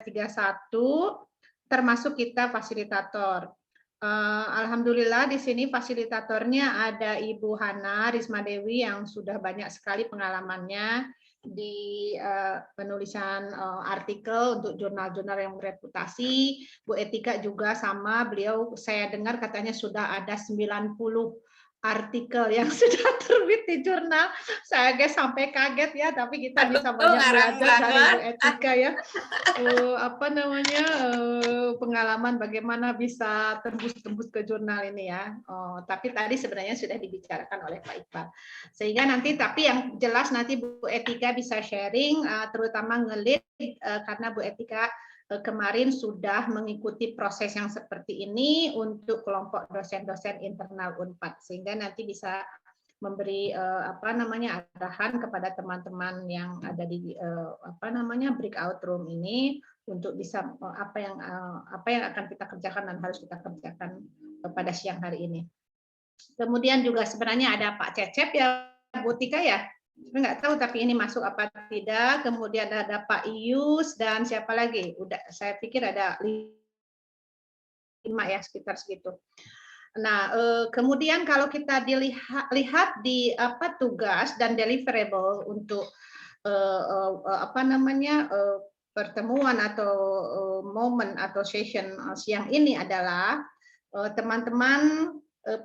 31, termasuk kita fasilitator. Alhamdulillah di sini fasilitatornya ada Ibu Hana Risma Dewi yang sudah banyak sekali pengalamannya di penulisan artikel untuk jurnal-jurnal yang bereputasi. Bu Etika juga sama, beliau saya dengar katanya sudah ada 90 artikel yang sudah terbit di jurnal. Saya sampai kaget ya, tapi kita bisa banyak belajar dari Bu Etika ya. Pengalaman bagaimana bisa tembus-tembus ke jurnal ini ya. Tapi tadi sebenarnya sudah dibicarakan oleh Pak Iqbal. Sehingga nanti, tapi yang jelas nanti Bu Etika bisa sharing, terutama nge-lead karena Bu Etika kemarin sudah mengikuti proses yang seperti ini untuk kelompok dosen-dosen internal Unpad, sehingga nanti bisa memberi arahan kepada teman-teman yang ada di breakout room ini untuk bisa apa yang akan kita kerjakan dan harus kita kerjakan pada siang hari ini. Kemudian juga sebenarnya ada Pak Cecep ya, Bu Tika ya. Saya nggak tahu tapi ini masuk apa tidak. Kemudian ada Pak Ius dan siapa lagi? Udah, saya pikir ada 5 ya, sekitar segitu. Nah, kemudian kalau kita lihat di tugas dan deliverable untuk pertemuan atau momen atau session siang ini adalah teman-teman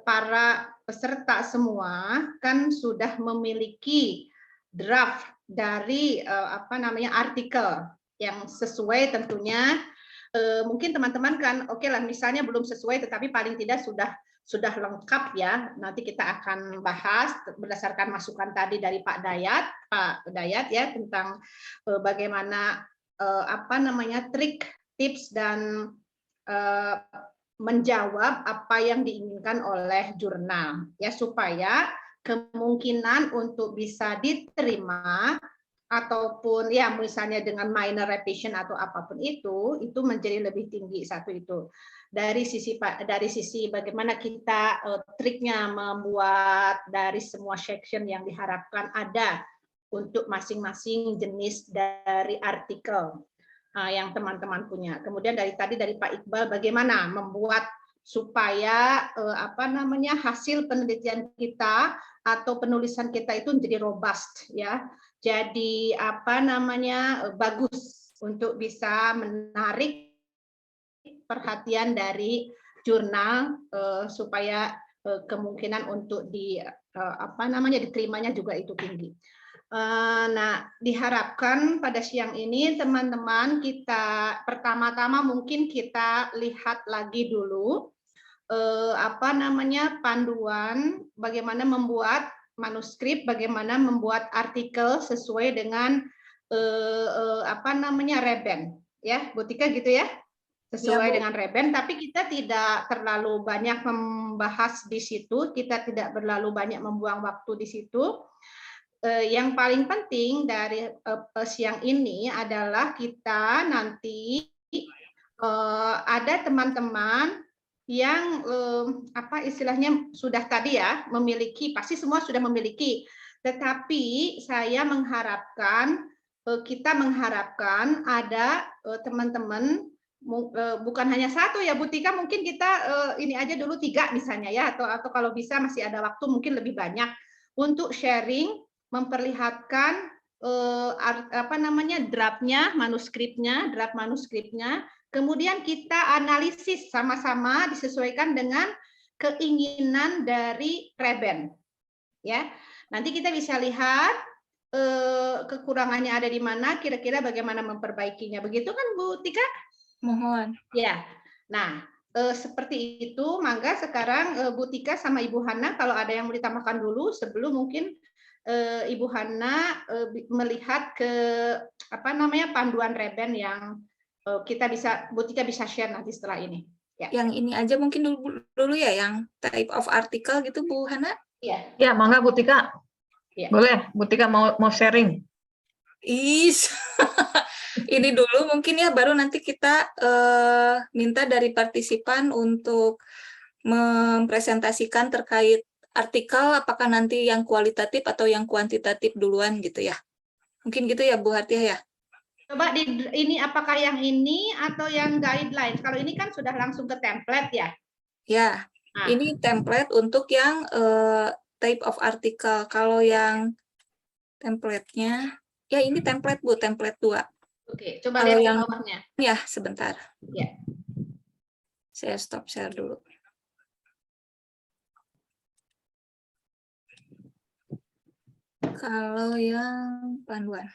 para peserta semua kan sudah memiliki draft dari artikel yang sesuai tentunya. Mungkin teman-teman kan oke lah misalnya belum sesuai tetapi paling tidak sudah lengkap ya. Nanti kita akan bahas berdasarkan masukan tadi dari Pak Dayat ya tentang bagaimana trik, tips dan menjawab apa yang diinginkan oleh jurnal ya supaya kemungkinan untuk bisa diterima ataupun ya misalnya dengan minor revision atau apapun itu menjadi lebih tinggi. Satu itu dari sisi bagaimana kita triknya membuat dari semua section yang diharapkan ada untuk masing-masing jenis dari artikel yang teman-teman punya. Kemudian dari Pak Iqbal bagaimana membuat supaya hasil penelitian kita atau penulisan kita itu menjadi robust ya. Jadi bagus untuk bisa menarik perhatian dari jurnal supaya kemungkinan untuk diterimanya juga itu tinggi. Nah, diharapkan pada siang ini teman-teman kita pertama-tama mungkin kita lihat lagi dulu panduan bagaimana membuat manuskrip, bagaimana membuat artikel sesuai dengan Reben ya, Bu Tika gitu ya. Sesuai dengan Reben, tapi kita tidak terlalu banyak membahas di situ, kita tidak terlalu banyak membuang waktu di situ. Yang paling penting dari siang ini adalah kita nanti ada teman-teman yang istilahnya sudah tadi ya memiliki, pasti semua sudah memiliki, tetapi saya mengharapkan kita mengharapkan ada teman-teman bukan hanya satu ya Bu Tika, mungkin kita ini aja dulu 3 misalnya ya, atau kalau bisa masih ada waktu mungkin lebih banyak untuk sharing, memperlihatkan draftnya, draft manuskripnya, kemudian kita analisis sama-sama disesuaikan dengan keinginan dari Reben, ya. Nanti kita bisa lihat kekurangannya ada di mana, kira-kira bagaimana memperbaikinya. Begitu kan Bu Tika? Mohon. Ya. Nah, seperti itu. Mangga sekarang Bu Tika sama Ibu Hana kalau ada yang mau ditambahkan dulu sebelum mungkin Ibu Hana melihat ke panduan Reben yang Bu Tika bisa share nanti setelah ini. Ya. Yang ini aja mungkin dulu ya, yang type of article gitu Bu Hana. Iya. Ya, mangga Bu Tika. Ya. Boleh, Bu Tika mau sharing. Ini dulu mungkin ya, baru nanti kita minta dari partisipan untuk mempresentasikan terkait artikel, apakah nanti yang kualitatif atau yang kuantitatif duluan gitu ya. Mungkin gitu ya Bu Hatiah ya. Coba ini apakah yang ini atau yang guidelines? Kalau ini kan sudah langsung ke template ya. Ya, ini template untuk yang type of article. Kalau yang template-nya, ya ini template Bu, template 2. Oke, coba Kalau lihat yang bawahnya. ya sebentar. Ya. Saya stop share dulu. Kalau yang panduan.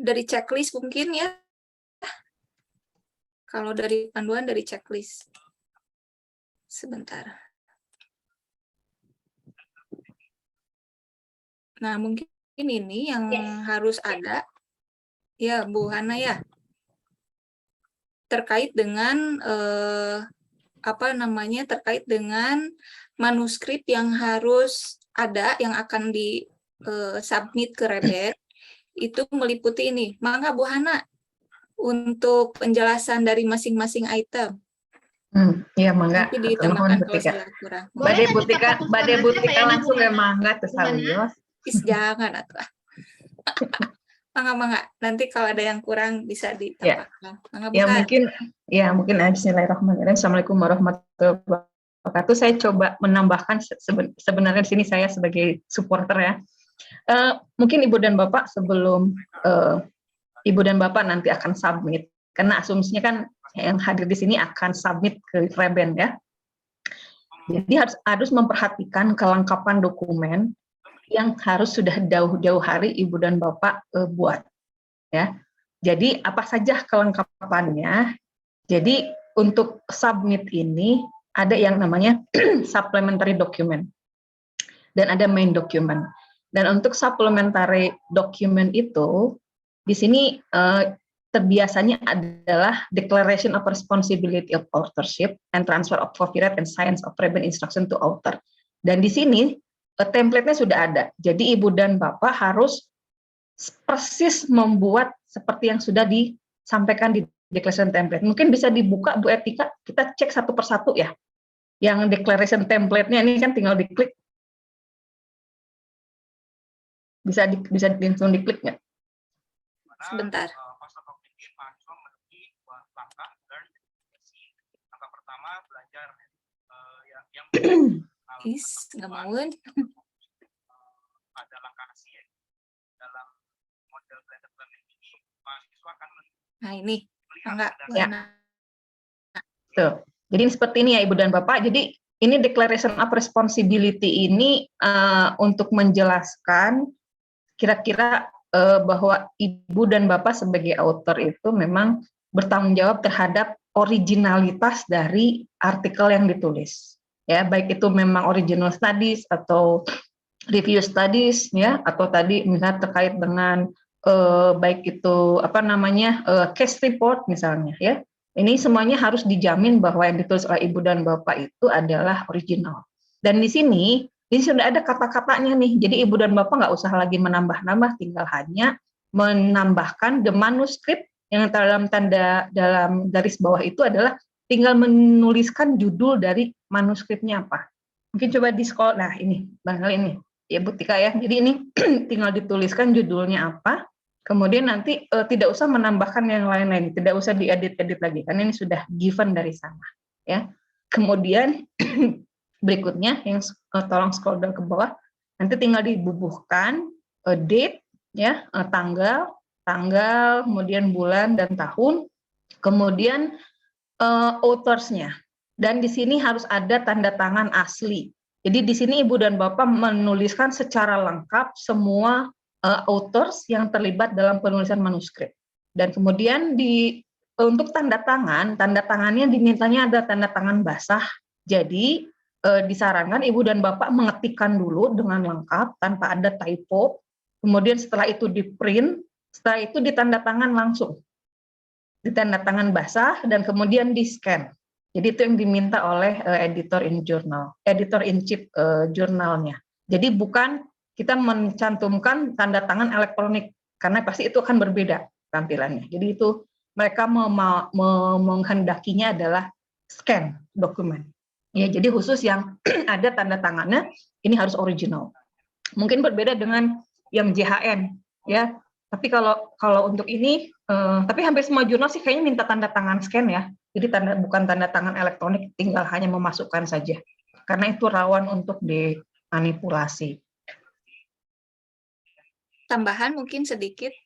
Dari checklist mungkin ya. Kalau dari panduan dari checklist. Sebentar. Nah, mungkin ini yang harus ada. Ya, Bu Hana ya. Terkait dengan terkait dengan manuskrip yang harus ada, yang akan di submit ke Rebet, itu meliputi ini. Mangga Bu Hana, untuk penjelasan dari masing-masing item. Iya, mangga. Nanti ditambahkan kalau saya kurang. Badai Butika langsung ya, mangga tersalios. Jangan atuh. Mangga. Nanti kalau ada yang kurang bisa ditambahkan. Ya, mungkin bismillahirrahmanirrahim. Assalamualaikum warahmatullahi wabarakatuh. Saya coba menambahkan, sebenarnya di sini saya sebagai supporter ya. Mungkin Ibu dan Bapak sebelum Ibu dan Bapak nanti akan submit, karena asumsinya kan yang hadir di sini akan submit ke Reben ya. Jadi harus memperhatikan kelengkapan dokumen yang harus sudah jauh-jauh hari Ibu dan Bapak buat ya. Jadi apa saja kelengkapannya? Jadi untuk submit ini ada yang namanya supplementary document dan ada main document. Dan untuk supplementary document itu di sini terbiasanya adalah Declaration of Responsibility of Authorship and Transfer of Copyright and Science of Rebel Instruction to Author. Dan di sini template-nya sudah ada. Jadi Ibu dan Bapak harus persis membuat seperti yang sudah disampaikan di Declaration template. Mungkin bisa dibuka Bu Etika, kita cek satu persatu ya. Yang Declaration template-nya ini kan tinggal diklik. Bisa langsung diklik nggak? Sebentar. Nggak mau. Ada langkah C dalam model blended learning ini, mahasiswa akan ini enggak. Ya. Tuh. Jadi seperti ini ya Ibu dan Bapak. Jadi ini Declaration of Responsibility ini untuk menjelaskan kira-kira bahwa Ibu dan Bapak sebagai author itu memang bertanggung jawab terhadap originalitas dari artikel yang ditulis. Ya, baik itu memang original studies atau review studies ya, atau tadi misalnya terkait dengan baik itu case report misalnya ya. Ini semuanya harus dijamin bahwa yang ditulis oleh Ibu dan Bapak itu adalah original. Dan di sini sudah ada kata-katanya nih. Jadi Ibu dan Bapak nggak usah lagi menambah-nambah, tinggal hanya menambahkan the manuscript yang dalam garis bawah itu adalah tinggal menuliskan judul dari manuskripnya apa. Mungkin coba di scroll. Nah ini, barangkali ini ya Bu Tika ya. Jadi ini tinggal dituliskan judulnya apa. Kemudian nanti tidak usah menambahkan yang lain-lain, tidak usah diedit-edit lagi, karena ini sudah given dari sana. Ya. Kemudian berikutnya yang tolong scroll down ke bawah, nanti tinggal dibubuhkan date, ya, tanggal, kemudian bulan dan tahun, kemudian authors-nya. Dan di sini harus ada tanda tangan asli. Jadi di sini Ibu dan Bapak menuliskan secara lengkap semua authors yang terlibat dalam penulisan manuskrip. Dan kemudian untuk tanda tangannya dimintanya ada tanda tangan basah. Jadi disarankan Ibu dan Bapak mengetikkan dulu dengan lengkap tanpa ada typo. Kemudian setelah itu di-print, setelah itu ditanda tangan langsung. Ditanda tangan basah dan kemudian di-scan. Jadi itu yang diminta oleh editor in chief jurnalnya. Jadi bukan kita mencantumkan tanda tangan elektronik karena pasti itu akan berbeda tampilannya. Jadi itu mereka menghendakinya adalah scan dokumen. Ya, jadi khusus yang ada tanda tangannya ini harus original. Mungkin berbeda dengan yang JHN, ya. Tapi kalau untuk ini, tapi hampir semua jurnal sih kayaknya minta tanda tangan scan ya. Jadi bukan tanda tangan elektronik, tinggal hanya memasukkan saja. Karena itu rawan untuk dimanipulasi. Tambahan mungkin sedikit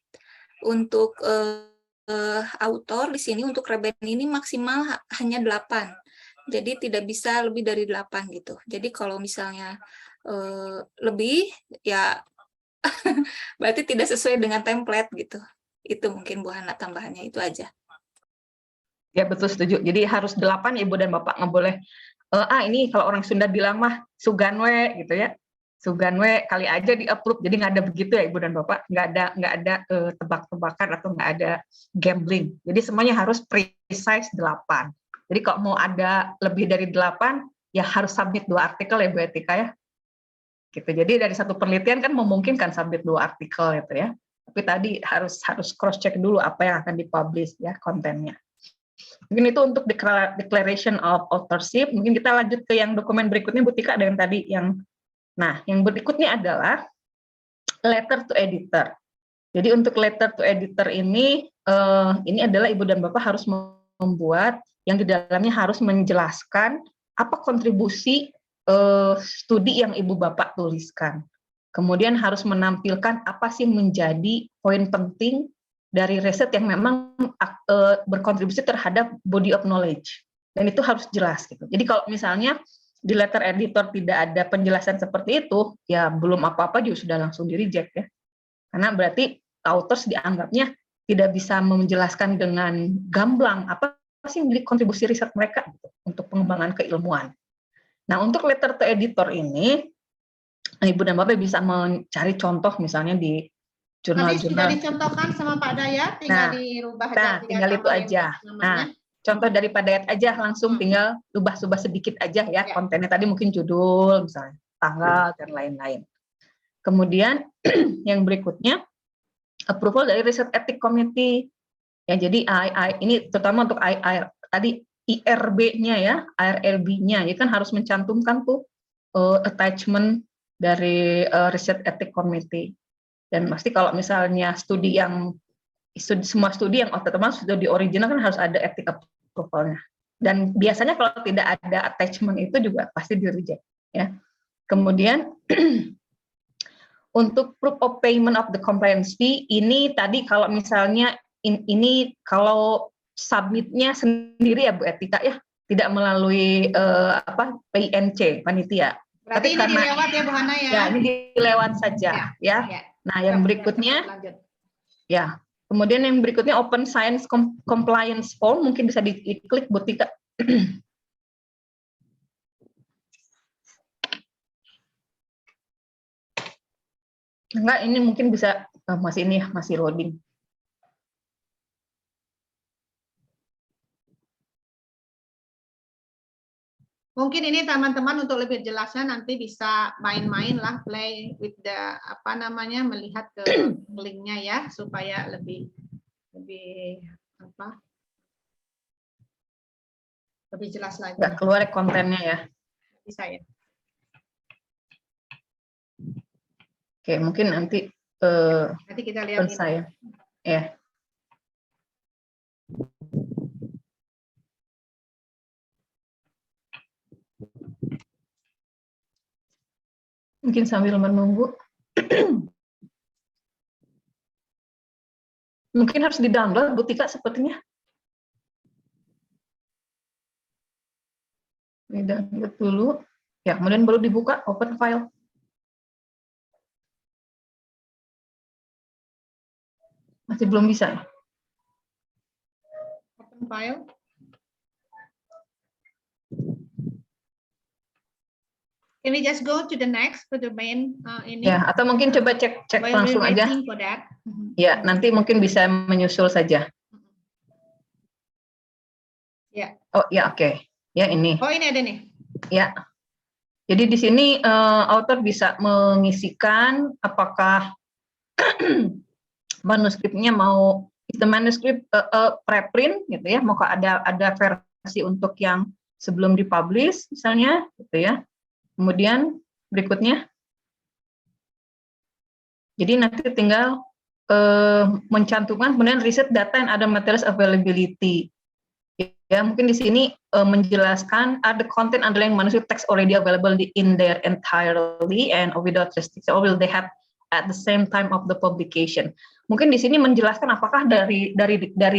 untuk autor di sini untuk Rebel ini maksimal hanya 8. Jadi tidak bisa lebih dari 8 gitu. Jadi kalau misalnya lebih ya berarti tidak sesuai dengan template gitu. Itu mungkin Bu Hana tambahannya itu aja. Ya betul, setuju. Jadi harus 8 Ibu dan Bapak, nggak boleh ini kalau orang Sunda bilang mah suganwe gitu ya. Suganwe kali aja di-approve. Jadi nggak ada begitu ya Ibu dan Bapak. Nggak ada tebak-tebakan atau nggak ada gambling. Jadi semuanya harus precise 8. Jadi kalau mau ada lebih dari 8 ya harus submit 2 artikel ya Bu Etika ya. Gitu. Jadi dari satu penelitian kan memungkinkan submit 2 artikel gitu ya. Tapi tadi harus cross check dulu apa yang akan dipublish ya kontennya. Mungkin itu untuk declaration of authorship. Mungkin kita lanjut ke yang dokumen berikutnya Bu Tika, dengan tadi yang berikutnya adalah letter to editor. Jadi untuk letter to editor ini adalah Ibu dan Bapak harus membuat yang di dalamnya harus menjelaskan apa kontribusi studi yang Ibu Bapak tuliskan. Kemudian harus menampilkan apa sih menjadi poin penting dari riset yang memang berkontribusi terhadap body of knowledge. Dan itu harus jelas gitu. Jadi kalau misalnya di letter editor tidak ada penjelasan seperti itu, ya belum apa-apa juga sudah langsung di-reject ya. Karena berarti authors dianggapnya tidak bisa menjelaskan dengan gamblang apa sih yang menjadi kontribusi riset mereka gitu, untuk pengembangan keilmuan. Nah, untuk letter to editor ini, Ibu dan Bapak bisa mencari contoh misalnya di jurnal-jurnal. Tadi sudah dicontohkan sama Pak Dayat, tinggal dirubah aja. Tinggal itu aja. Nah, contoh dari Pak Dayat aja, langsung tinggal ubah-ubah sedikit aja ya, kontennya tadi mungkin judul, misalnya tanggal, dan lain-lain. Kemudian yang berikutnya, approval dari Research Ethics Committee. Ya, jadi ini terutama untuk tadi IRB-nya ya, IRLB-nya, ya kan harus mencantumkan tuh attachment dari Research Ethics Committee. Dan pasti kalau misalnya semua studi yang otomatis sudah di original kan harus ada ethic approval-nya. Dan biasanya kalau tidak ada attachment itu juga pasti di-reject ya. Kemudian untuk proof of payment of the compliance fee ini tadi kalau misalnya ini kalau submitnya sendiri ya Bu Etika ya, tidak melalui PNC panitia. Berarti ini dilewat ya Bu Hana ya? Ya, ini dilewat saja ya. Nah, yang berikutnya ya. Kemudian yang berikutnya Open Science Compliance Form, mungkin bisa diklik Bu Tika. Enggak, ini mungkin bisa masih loading. Mungkin ini teman-teman untuk lebih jelasnya nanti bisa main-main lah, play with the melihat ke linknya ya, supaya lebih jelas lagi. Nggak keluar kontennya ya. Bisa ya. Oke, mungkin nanti kita lihat saya ya. Mungkin sambil menunggu. Mungkin harus di-download Bu Tika sepertinya. Di-download dulu. Ya, kemudian baru dibuka open file. Masih belum bisa. Open file. Can we just go to the next, to the main ini? Ya, atau mungkin coba cek langsung aja. Ya, nanti mungkin bisa menyusul saja. Ya. Oh, ya oke. Ya, ini. Oh, ini ada nih. Ya. Jadi di sini author bisa mengisikan apakah manuskripnya mau manuskrip preprint gitu ya, mau ada versi untuk yang sebelum dipublish misalnya gitu ya. Kemudian berikutnya, jadi nanti tinggal mencantumkan kemudian riset data and other materials availability. Ya, mungkin di sini menjelaskan are the content underlying manuscript text already available in their entirely and without restriction, or will they have at the same time of the publication. Mungkin di sini menjelaskan apakah dari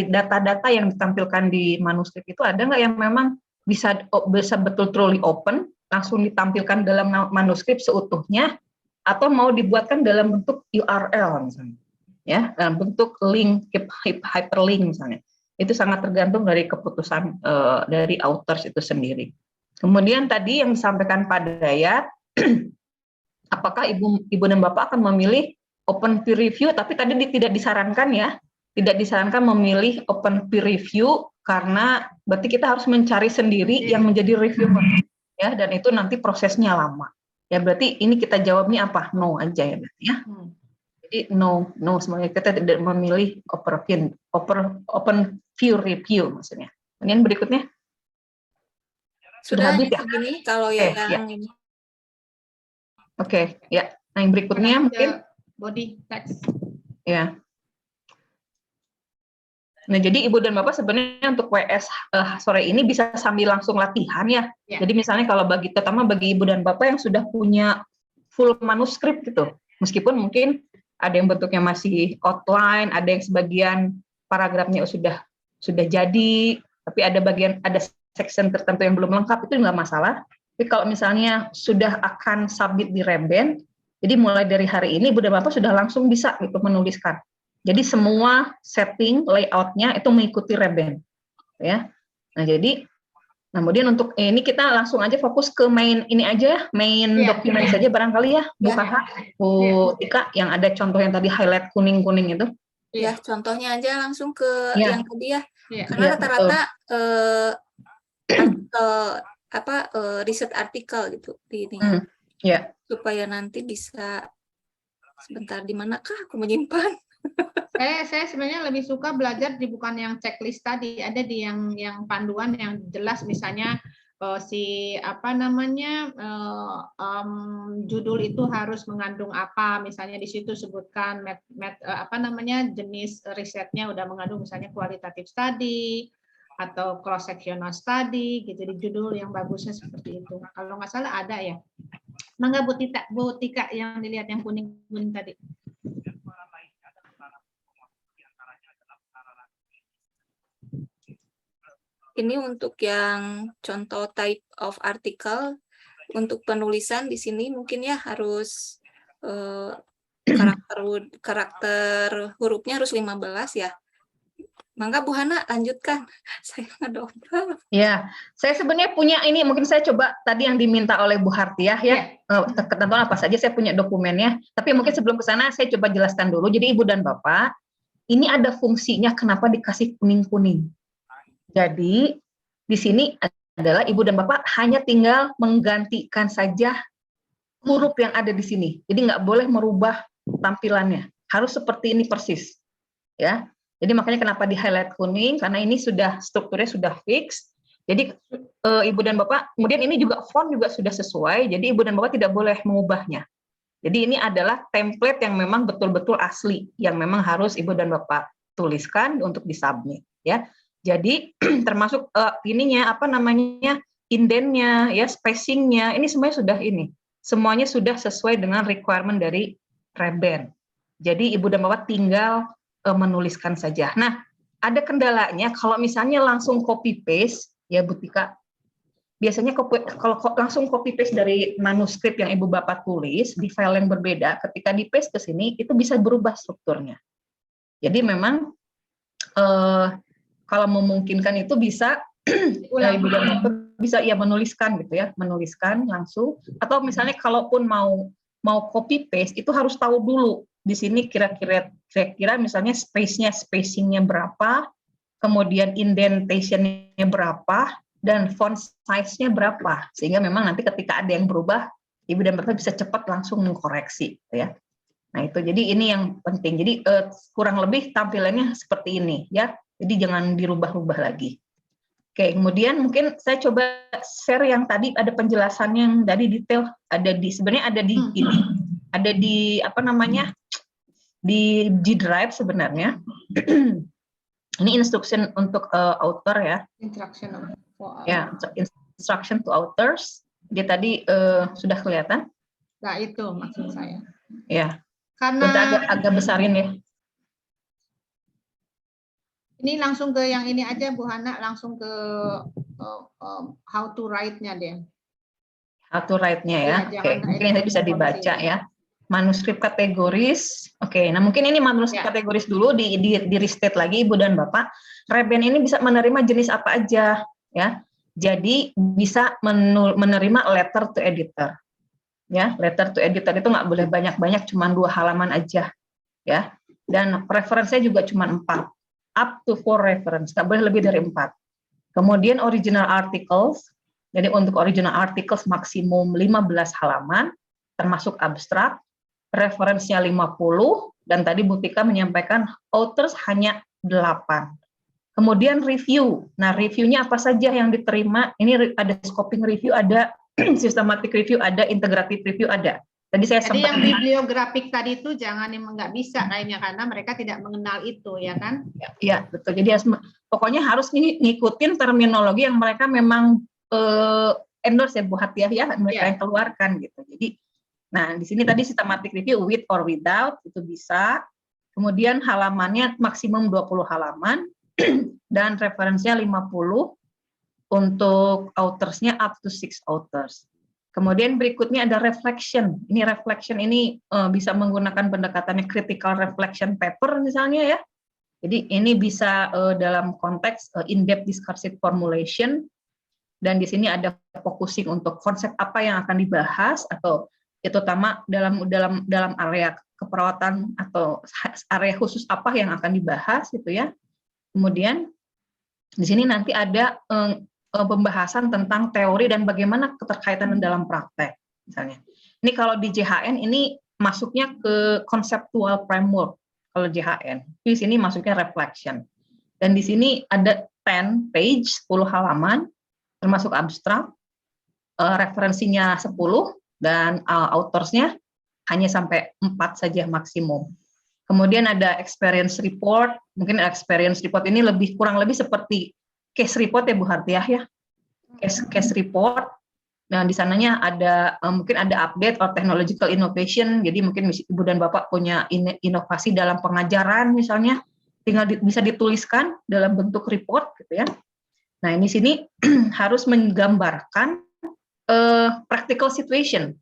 data-data yang ditampilkan di manuskrip itu ada nggak yang memang bisa betul truly open, langsung ditampilkan dalam manuskrip seutuhnya, atau mau dibuatkan dalam bentuk URL misalnya, ya, dalam bentuk link, hyperlink misalnya. Itu sangat tergantung dari keputusan dari authors itu sendiri. Kemudian tadi yang disampaikan Pak Dayat, apakah Ibu dan Bapak akan memilih open peer review, tapi tadi tidak disarankan ya, tidak disarankan memilih open peer review karena berarti kita harus mencari sendiri yang menjadi reviewer, ya, dan itu nanti prosesnya lama. Ya berarti ini kita jawabnya apa? No aja ya berarti ya. Jadi no semuanya, kita tidak memilih open peer review maksudnya. Kemudian berikutnya Sudah habis ya? segini kalau yang ini. Oke, ya. Nah, yang berikutnya mungkin body text. Ya. Nah, jadi Ibu dan Bapak sebenarnya untuk WS sore ini bisa sambil langsung latihan ya. Jadi misalnya kalau terutama bagi Ibu dan Bapak yang sudah punya full manuskrip gitu, meskipun mungkin ada yang bentuknya masih outline, ada yang sebagian paragrafnya sudah jadi, tapi ada section tertentu yang belum lengkap, itu nggak masalah. Tapi kalau misalnya sudah akan submit di Reband, jadi mulai dari hari ini Ibu dan Bapak sudah langsung bisa gitu menuliskan. Jadi semua setting layoutnya itu mengikuti Reband, ya. Nah jadi, kemudian untuk ini kita langsung aja fokus ke main ini aja, main dokumen saja barangkali ya, Bu Kakak, Bu Tika, yang ada contoh yang tadi highlight kuning itu. Ya, contohnya aja langsung ke yang tadi ya. Karena rata-rata riset artikel gitu di ini. Supaya nanti bisa sebentar, di manakah aku menyimpan? Saya sebenarnya lebih suka belajar bukan yang checklist tadi, ada di yang panduan yang jelas, misalnya judul itu harus mengandung apa, misalnya di situ sebutkan jenis risetnya udah mengandung misalnya kualitatif study atau cross sectional study gitu, di judul yang bagusnya seperti itu. Kalau nggak salah ada ya. Mangga Bu Tika yang dilihat yang kuning-kuning tadi. Ini untuk yang contoh type of article, untuk penulisan di sini mungkin ya harus karakter hurufnya harus 15 ya. Mangga Bu Hana lanjutkan. Saya ngedobel. Ya, saya sebenarnya punya ini, mungkin saya coba tadi yang diminta oleh Bu Hartiah ya. Ketentuan apa saja saya punya dokumennya. Tapi mungkin sebelum ke sana saya coba jelaskan dulu. Jadi Ibu dan Bapak, ini ada fungsinya kenapa dikasih kuning-kuning. Jadi di sini adalah Ibu dan Bapak hanya tinggal menggantikan saja huruf yang ada di sini. Jadi nggak boleh merubah tampilannya. Harus seperti ini persis. Ya. Jadi makanya kenapa di highlight kuning, karena ini strukturnya sudah fix. Jadi Ibu dan Bapak, kemudian ini juga font juga sudah sesuai. Jadi Ibu dan Bapak tidak boleh mengubahnya. Jadi ini adalah template yang memang betul-betul asli, yang memang harus Ibu dan Bapak tuliskan untuk disubmit. Ya. Jadi termasuk indentnya, ya, spacingnya, ini semuanya sudah sesuai dengan requirement dari Reband. Jadi Ibu dan Bapak tinggal menuliskan saja. Nah, ada kendalanya kalau misalnya langsung copy paste, ya Bu Tika, biasanya kalau langsung copy paste dari manuskrip yang Ibu Bapak tulis di file yang berbeda, ketika di paste ke sini itu bisa berubah strukturnya. Jadi memang kalau memungkinkan itu bisa Ibu dan Bapak bisa ya menuliskan gitu ya, menuliskan langsung, atau misalnya kalaupun mau copy paste itu harus tahu dulu di sini kira-kira misalnya spacingnya berapa, kemudian indentation-nya berapa, dan font size-nya berapa, sehingga memang nanti ketika ada yang berubah, Ibu dan Bapak bisa cepat langsung mengkoreksi, ya. Nah itu, jadi ini yang penting. Jadi kurang lebih tampilannya seperti ini, ya. Jadi jangan dirubah-rubah lagi. Oke, kemudian mungkin saya coba share yang tadi ada penjelasannya yang tadi detail, sebenarnya ada di ini, ada di di G Drive sebenarnya. Ini instruction untuk author ya. Instruction. Ya, instruction to authors. Dia tadi sudah kelihatan? Nah, itu maksud saya. Ya. Karena Agak besarin ya. ini langsung ke yang ini aja Bu Hana, langsung ke how to write-nya deh. How to write-nya ya. Ya, Oke, mungkin ini bisa dibaca ya. Manuskrip kategoris. Oke, nah mungkin ini manuskrip kategoris dulu di restate lagi Ibu dan Bapak. Reben ini bisa menerima jenis apa aja ya. Jadi bisa menerima letter to editor. Ya, letter to editor itu nggak boleh banyak-banyak, cuma 2 halaman aja ya. Dan referensinya juga cuma 4. Up to 4 reference, nggak boleh lebih dari 4. Kemudian original articles. Jadi untuk original articles maksimum 15 halaman, termasuk abstrak, referensinya 50, dan tadi Bu Tika menyampaikan authors hanya 8. Kemudian review. Nah, reviewnya apa saja yang diterima? Ini ada scoping review, ada systematic review, ada integrative review, ada. Tadi saya Jadi sempat yang bibliografik tadi itu jangan nggak bisa kayaknya karena mereka tidak mengenal itu, ya kan? Ya, betul. Jadi pokoknya harus ngikutin terminologi yang mereka memang endorse ya Bu Hatiah ya, mereka yang keluarkan gitu. Jadi, nah di sini tadi systematic review with or without itu bisa. Kemudian halamannya maksimum 20 halaman dan referensinya 50 untuk autorsnya up to 6 authors. Kemudian berikutnya ada reflection. Ini reflection ini bisa menggunakan pendekatannya critical reflection paper misalnya ya. Jadi ini bisa dalam konteks in-depth discursive formulation, dan di sini ada focusing untuk konsep apa yang akan dibahas atau terutama dalam area keperawatan atau area khusus apa yang akan dibahas gitu ya. Kemudian di sini nanti ada pembahasan tentang teori dan bagaimana keterkaitan dalam praktek misalnya. Ini kalau di JHN ini masuknya ke conceptual framework kalau JHN. Di sini masuknya reflection. Dan di sini ada 10 page, 10 halaman termasuk abstrak, referensinya 10 dan autorsnya hanya sampai 4 saja maksimum. Kemudian ada experience report, mungkin experience report ini kurang lebih seperti case report ya Bu Hartiah ya, case report. Nah di sananya ada mungkin ada update or technological innovation, jadi mungkin Ibu dan Bapak punya inovasi dalam pengajaran misalnya, tinggal bisa dituliskan dalam bentuk report gitu ya. Nah ini sini harus menggambarkan practical situation,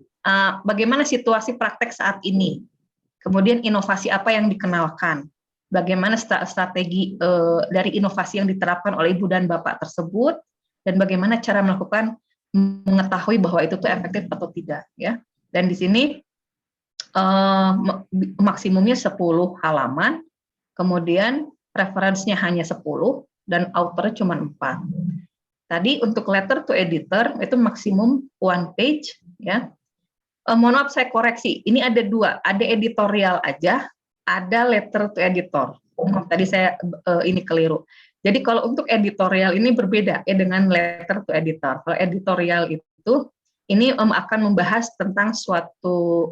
bagaimana situasi praktek saat ini, kemudian inovasi apa yang dikenalkan, bagaimana strategi dari inovasi yang diterapkan oleh Ibu dan Bapak tersebut, dan bagaimana cara mengetahui bahwa itu tuh efektif atau tidak ya. Dan di sini maksimumnya 10 halaman, kemudian referensinya hanya 10 dan autornya cuma 4. Tadi untuk letter to editor itu maksimum 1 page ya. Mohon maaf saya koreksi, ini ada 2, ada editorial aja, ada letter to editor. Tadi saya ini keliru. Jadi kalau untuk editorial ini berbeda ya dengan letter to editor. Kalau editorial itu ini akan membahas tentang suatu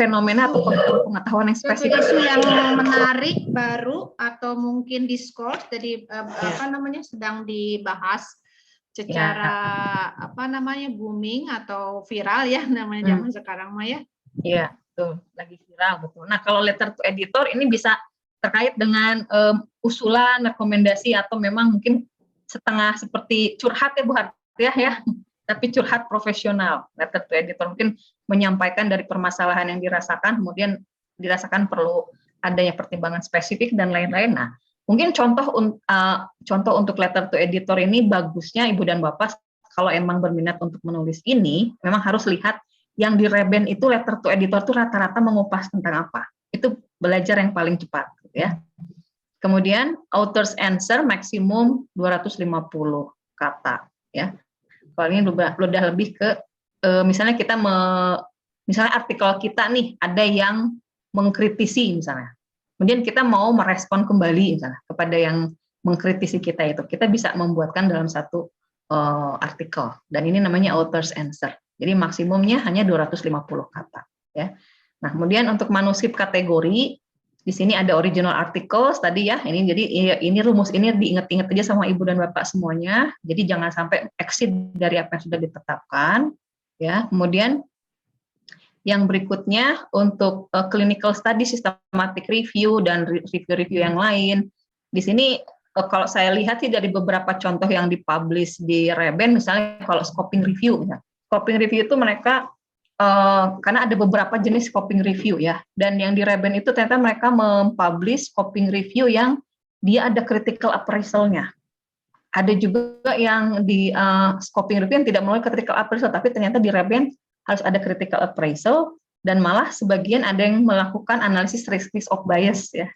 fenomena atau pengetahuan yang spesifik. Isu yang menarik baru atau mungkin discourse, jadi sedang dibahas secara booming atau viral ya namanya zaman sekarang mah ya. Iya, betul, lagi viral betul. Nah, kalau letter to editor ini bisa terkait dengan usulan, rekomendasi atau memang mungkin setengah seperti curhat ya Bu Hartiah ya. Tapi curhat profesional. Letter to editor mungkin menyampaikan dari permasalahan yang dirasakan, kemudian dirasakan perlu adanya pertimbangan spesifik dan lain-lain. Nah, mungkin contoh untuk letter to editor ini bagusnya Ibu dan Bapak kalau emang berminat untuk menulis ini, memang harus lihat yang di Reben itu letter to editor itu rata-rata mengupas tentang apa. Itu belajar yang paling cepat, gitu ya. Kemudian author's answer maksimum 250 kata, ya. Kalau ini udah lebih ke misalnya misalnya artikel kita nih ada yang mengkritisi misalnya, kemudian kita mau merespon kembali misalnya kepada yang mengkritisi kita itu, kita bisa membuatkan dalam satu artikel dan ini namanya author's answer. Jadi maksimumnya hanya 250 kata ya. Nah, kemudian untuk manuskrip kategori, di sini ada original articles tadi ya. Ini jadi ini rumus ini diingat-ingat aja sama Ibu dan Bapak semuanya. Jadi jangan sampai exceed dari apa yang sudah ditetapkan, ya. Kemudian yang berikutnya untuk clinical study, systematic review dan review-review yang lain. Di sini kalau saya lihat sih dari beberapa contoh yang dipublish di Reben, misalnya kalau scoping review, ya. Scoping review itu mereka karena ada beberapa jenis scoping review ya, dan yang di Reben itu ternyata mereka mempublish scoping review yang dia ada critical appraisal-nya. Ada juga yang di scoping review yang tidak melalui critical appraisal, tapi ternyata di Reben harus ada critical appraisal, dan malah sebagian ada yang melakukan analisis risk of bias ya.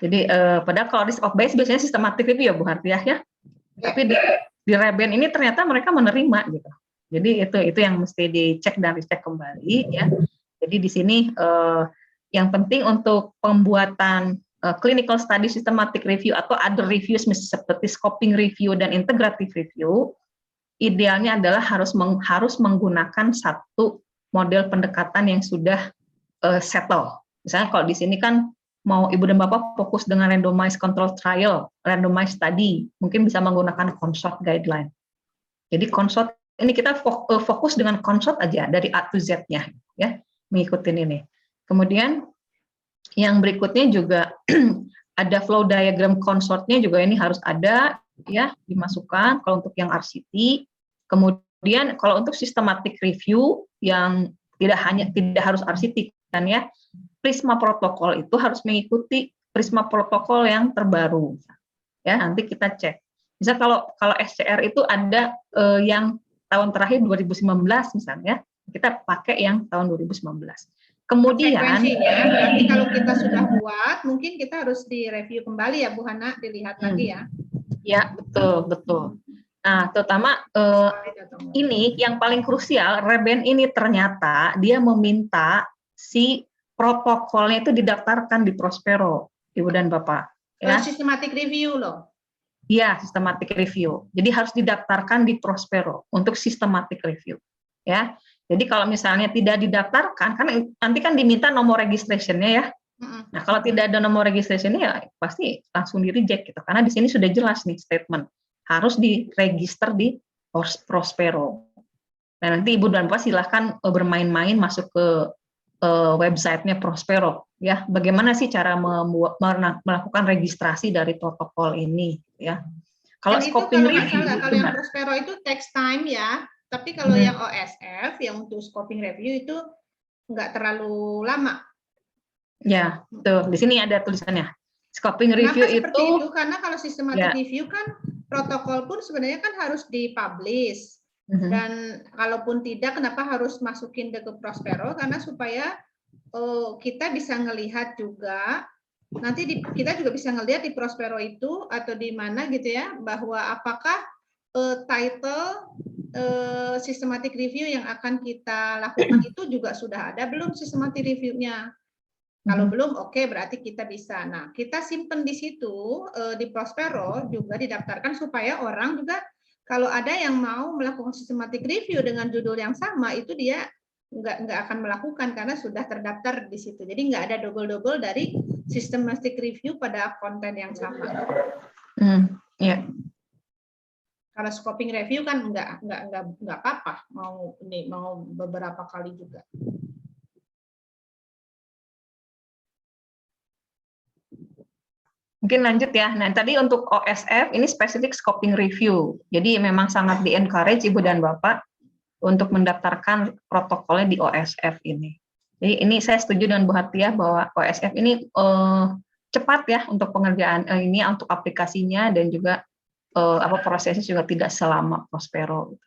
Jadi padahal kalau risk of bias biasanya systematic review ya Bu Hartiah ya. Tapi di Reben ini ternyata mereka menerima gitu. Jadi itu yang mesti dicek dan dicek kembali ya. Jadi di sini yang penting untuk pembuatan clinical study systematic review atau other reviews seperti scoping review dan integrative review, idealnya adalah harus menggunakan satu model pendekatan yang sudah settle. Misalnya kalau di sini kan mau Ibu dan Bapak fokus dengan randomized control trial, randomized study, mungkin bisa menggunakan CONSORT guideline. Jadi CONSORT ini kita fokus dengan CONSORT aja dari A to Z-nya ya, mengikuti ini. Kemudian yang berikutnya juga ada flow diagram CONSORT-nya juga ini harus ada ya, dimasukkan kalau untuk yang RCT. Kemudian kalau untuk systematic review yang tidak harus RCT kan ya, Prisma protokol itu harus mengikuti Prisma protokol yang terbaru. Ya, nanti kita cek. Bisa kalau SCR itu ada yang tahun terakhir 2019 misalnya, kita pakai yang tahun 2019. Kemudian berarti kalau kita sudah buat, mungkin kita harus direview kembali ya Bu Hana, dilihat lagi ya. Ya, betul. Nah, terutama ini yang paling krusial, Reben ini ternyata dia meminta si protokolnya itu didaftarkan di Prospero, Ibu dan Bapak. Ya. Systematic review loh. Iya, systematic review. Jadi harus didaftarkan di Prospero untuk systematic review. Ya. Jadi kalau misalnya tidak didaftarkan, kan nanti kan diminta nomor registration-nya ya. Nah, kalau tidak ada nomor registration-nya ya pasti langsung di-reject gitu. Karena di sini sudah jelas nih statement. Harus diregister di Prospero. Nah, nanti Ibu dan Bapak silahkan bermain-main masuk ke website-nya Prospero ya. Bagaimana sih cara melakukan registrasi dari protokol ini ya. Kalau scoping review kalau yang Prospero itu text time ya, tapi kalau yang OSF yang untuk scoping review itu enggak terlalu lama. Ya, tuh di sini ada tulisannya. Scoping review seperti itu karena kalau systematic review kan protokol pun sebenarnya kan harus dipublish. Dan kalaupun tidak, kenapa harus masukin ke Prospero? Karena supaya kita bisa ngelihat juga, nanti kita juga bisa ngelihat di Prospero itu atau di mana gitu ya, bahwa apakah title systematic review yang akan kita lakukan itu juga sudah ada belum systematic review-nya. Kalau belum, oke, berarti kita bisa. Nah, kita simpen di situ di Prospero juga didaftarkan supaya orang juga kalau ada yang mau melakukan systematic review dengan judul yang sama, itu dia nggak akan melakukan karena sudah terdaftar di situ. Jadi nggak ada double-double dari systematic review pada konten yang sama. Kalau scoping review kan nggak apa-apa, mau beberapa kali juga. Mungkin lanjut ya. Nah, tadi untuk OSF ini spesifik scoping review. Jadi memang sangat di-encourage Ibu dan Bapak untuk mendaftarkan protokolnya di OSF ini. Jadi ini saya setuju dengan Bu Hartiah bahwa OSF ini cepat ya untuk pengerjaan ini, untuk aplikasinya dan juga prosesnya juga tidak selama Prospero.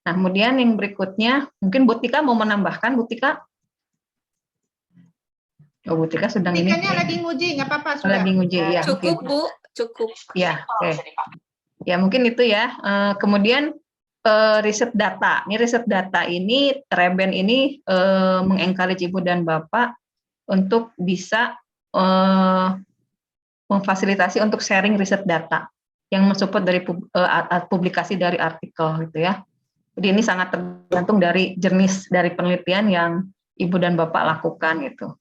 Nah, kemudian yang berikutnya mungkin Bu Tika mau menambahkan, Bu Tika? Oh, Bu Tika sedang ini. Lagi nguji, nggak apa-apa sudah. Lagi nguji ya. Cukup Bu, cukup. Ya, oke. Ya mungkin itu ya. Kemudian riset data. Ini riset data ini Reben ini mengencourage Ibu dan Bapak untuk bisa memfasilitasi untuk sharing riset data yang mensupport dari publikasi dari artikel gitu ya. Jadi ini sangat tergantung dari jenis dari penelitian yang Ibu dan Bapak lakukan gitu.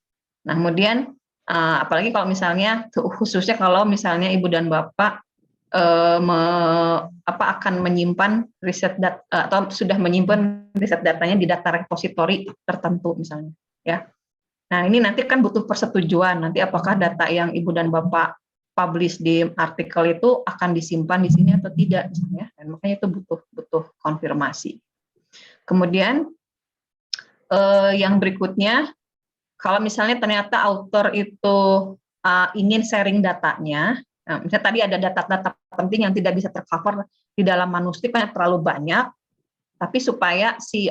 Nah, kemudian apalagi kalau misalnya khususnya kalau misalnya Ibu dan Bapak akan menyimpan riset data atau sudah menyimpan riset datanya di data repositori tertentu misalnya, ya. Nah, ini nanti kan butuh persetujuan. Nanti apakah data yang Ibu dan Bapak publish di artikel itu akan disimpan di sini atau tidak, misalnya. Dan makanya itu butuh konfirmasi. Kemudian yang berikutnya, kalau misalnya ternyata author itu ingin sharing datanya, nah, misalnya tadi ada data-data penting yang tidak bisa tercover di dalam manuskrip karena terlalu banyak, tapi supaya si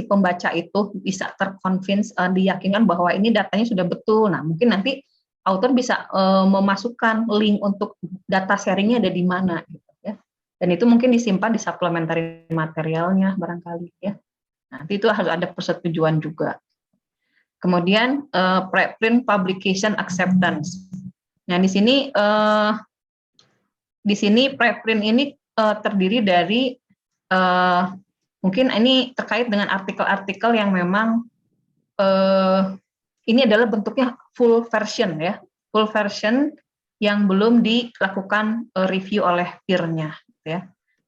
pembaca itu bisa terconvince, diyakinkan bahwa ini datanya sudah betul. Nah, mungkin nanti author bisa memasukkan link untuk data sharingnya ada di mana, gitu ya. Dan itu mungkin disimpan di supplementary materialnya barangkali ya. Nanti itu harus ada persetujuan juga. Kemudian preprint publication acceptance. Nah, di sini preprint ini terdiri dari mungkin ini terkait dengan artikel-artikel yang memang ini adalah bentuknya full version ya, full version yang belum dilakukan review oleh peer-nya, ya.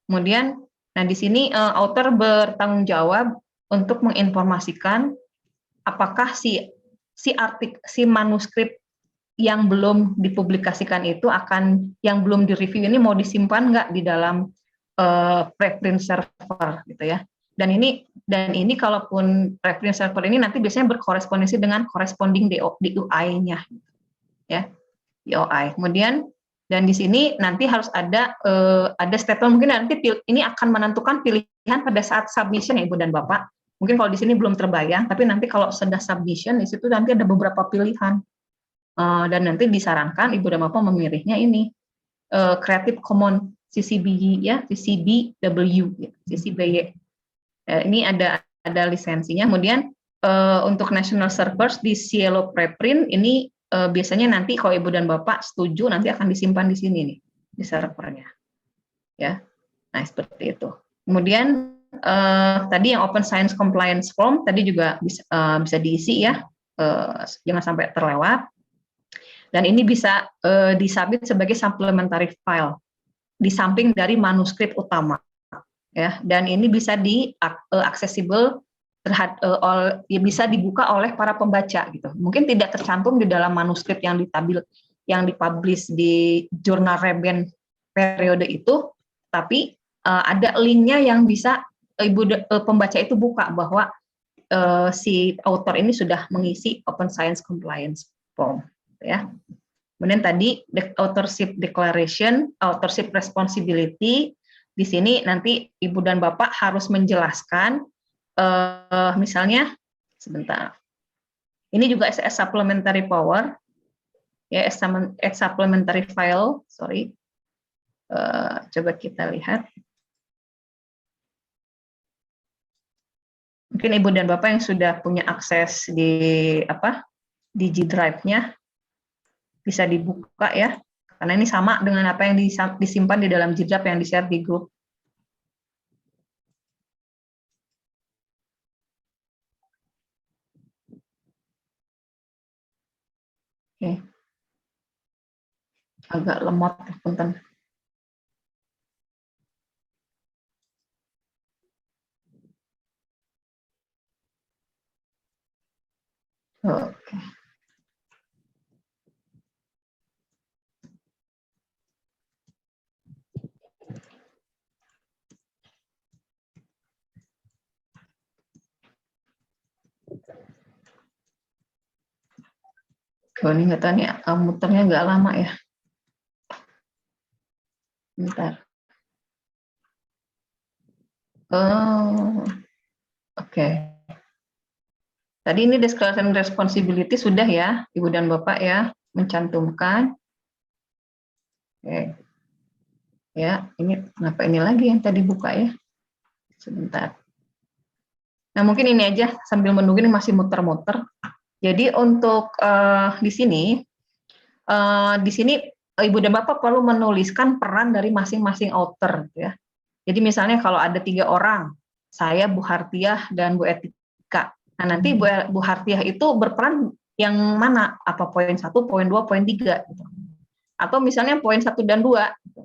Kemudian, nah di sini author bertanggung jawab untuk menginformasikan apakah si manuskrip yang belum dipublikasikan itu yang belum direview ini mau disimpan nggak di dalam preprint server gitu ya. Dan ini kalaupun preprint server ini nanti biasanya berkorespondensi dengan corresponding DOI-nya ya, DOI. Kemudian dan di sini nanti harus ada statement, mungkin nanti ini akan menentukan pilihan pada saat submission ya Ibu dan Bapak. Mungkin kalau di sini belum terbayang, tapi nanti kalau sudah submission di situ nanti ada beberapa pilihan. Dan nanti disarankan Ibu dan Bapak memilihnya ini Creative Commons CC BY ya, CC BW ya, CC BY. Ini ada lisensinya. Kemudian untuk national servers di Cielo preprint ini biasanya nanti kalau Ibu dan Bapak setuju nanti akan disimpan di sini nih di servernya. Ya. Nah, seperti itu. Kemudian tadi yang Open Science Compliance Form tadi juga bisa diisi ya. Jangan sampai terlewat. Dan ini bisa disubmit sebagai supplementary file di samping dari manuskrip utama, ya. Dan ini bisa accessible bisa dibuka oleh para pembaca gitu. Mungkin tidak tercantum di dalam manuskrip yang dipublish di jurnal Reben periode itu, tapi ada linknya yang bisa pembaca itu buka bahwa si author ini sudah mengisi Open Science Compliance Form. Ya. Kemudian tadi authorship declaration, authorship responsibility, di sini nanti Ibu dan Bapak harus menjelaskan, misalnya, sebentar, ini juga as supplementary power, ya, as supplementary file, sorry, coba kita lihat. Mungkin Ibu dan Bapak yang sudah punya akses di G Drive-nya, bisa dibuka ya, karena ini sama dengan apa yang disimpan di dalam G Drive yang di-share di grup. Oke. Agak lemot, punten. Oke. Oh, ini nggak tahu nih, muternya nggak lama ya. Bentar. Oh, oke. Tadi ini declaration responsibility sudah ya, Ibu dan Bapak ya, mencantumkan. Oke. Ya, ini kenapa ini lagi yang tadi buka ya? Sebentar. Nah, mungkin ini aja sambil menunggu, ini masih muter-muter. Jadi untuk di sini Ibu dan Bapak perlu menuliskan peran dari masing-masing author, ya. Jadi misalnya kalau ada 3 orang, saya, Bu Hartiah, dan Bu Etika. Nah, nanti Bu Hartiah itu berperan yang mana? Apa poin 1, poin 2, poin 3 gitu. Atau misalnya poin 1 dan 2 gitu.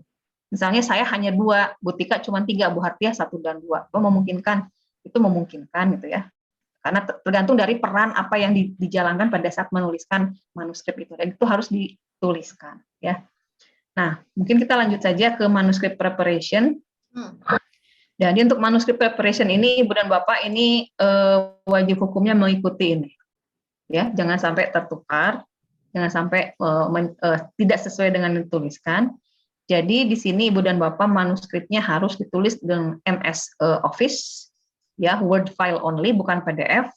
Misalnya saya hanya 2, Bu Tika cuma 3, Bu Hartiah 1 dan 2. Itu memungkinkan? Itu memungkinkan gitu ya. Karena tergantung dari peran apa yang dijalankan pada saat menuliskan manuskrip itu, dan itu harus dituliskan ya. Nah, mungkin kita lanjut saja ke manuskrip preparation. Jadi untuk manuskrip preparation ini, Ibu dan Bapak, ini wajib hukumnya mengikuti ini, ya. Jangan sampai tertukar, jangan sampai tidak sesuai dengan yang dituliskan. Jadi di sini Ibu dan Bapak manuskripnya harus ditulis dengan MS Office, ya, Word file only, bukan PDF,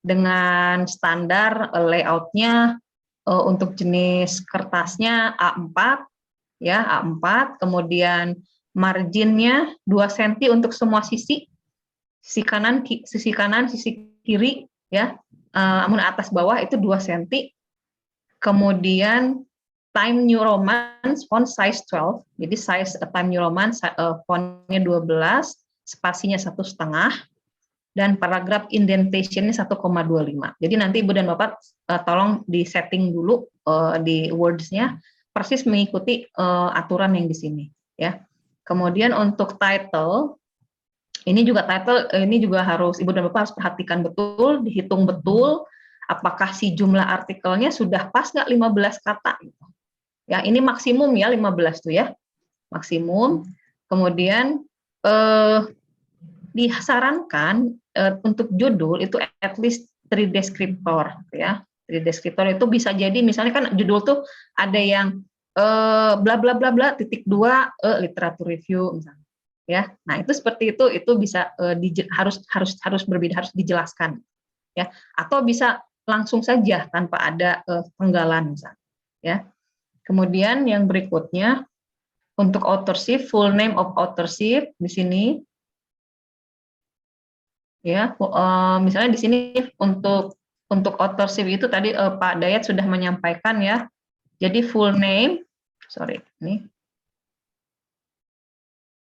dengan standar layoutnya untuk jenis kertasnya A4, ya, A4, kemudian marginnya 2 cm untuk semua sisi kanan, sisi kiri, ya, namun atas bawah itu 2 cm. Kemudian Time New Roman font size 12, jadi size Time New Roman fontnya 12, spasinya 1,5, dan paragraf indentation-nya 1,25. Jadi nanti Ibu dan Bapak tolong di setting dulu di words-nya persis mengikuti aturan yang di sini, ya. Kemudian untuk title, ini juga harus Ibu dan Bapak harus perhatikan betul, dihitung betul apakah si jumlah artikelnya sudah pas nggak 15 kata. Ya, ini maksimum ya 15 tuh ya, maksimum. Kemudian disarankan untuk judul itu at least 3 deskriptor, ya. 3 deskriptor itu bisa jadi misalnya kan judul tuh ada yang bla bla bla bla titik 2 literatur review misalnya, ya. Nah, itu seperti itu bisa harus berbeda, harus dijelaskan, ya. Atau bisa langsung saja tanpa ada penggalan misalnya, ya. Kemudian yang berikutnya untuk authorship, full name of authorship di sini, ya. Misalnya di sini untuk authorship itu tadi Pak Dayat sudah menyampaikan, ya. Jadi full name, ini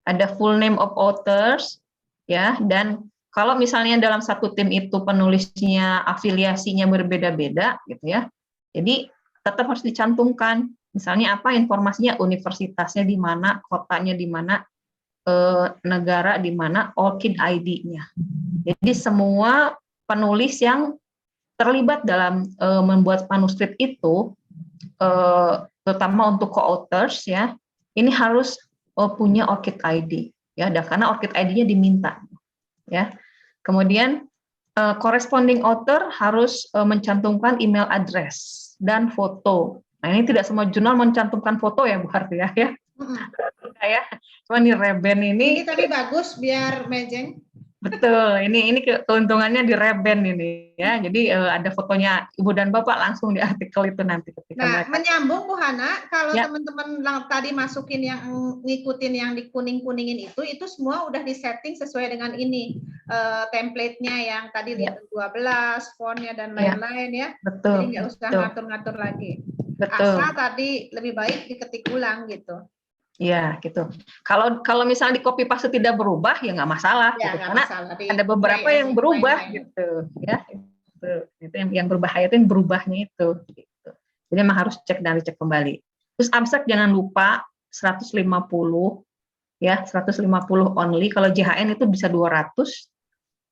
ada full name of authors, ya. Dan kalau misalnya dalam satu tim itu penulisnya afiliasinya berbeda-beda, gitu ya. Jadi tetap harus dicantumkan. Misalnya apa informasinya, universitasnya di mana, kotanya di mana, negara di mana, ORCID ID-nya. Jadi semua penulis yang terlibat dalam membuat manuskrip itu, terutama untuk co-authors, ya, ini harus punya ORCID ID, ya, karena ORCID ID-nya diminta, ya. Kemudian corresponding author harus mencantumkan email address dan foto. Nah, ini tidak semua jurnal mencantumkan foto ya, Bu Hartiah, ya. Ya, cuma di Reben ini tapi bagus biar mejeng. Betul, ini keuntungannya di Reben ini, ya. Jadi ada fotonya Ibu dan Bapak langsung di artikel itu nanti ketika mereka. Menyambung Bu Hana, kalau ya, teman-teman tadi masukin yang ngikutin yang di kuning-kuningin itu semua udah disetting sesuai dengan ini template-nya yang tadi di 12, fontnya dan lain-lain, ya. Betul. Jadi nggak usah ngatur-ngatur lagi. Betul. Asal tadi lebih baik diketik ulang gitu. Ya, gitu. Kalau misalnya di copy paste tidak berubah, ya nggak masalah, ya, gitu. Karena masalah. ada beberapa yang berubah, gitu, ya. Itu yang berbahaya itu yang berubahnya itu. Gitu. Jadi memang harus cek kembali. Terus abstrak jangan lupa 150, ya, 150 only. Kalau JHN itu bisa 200.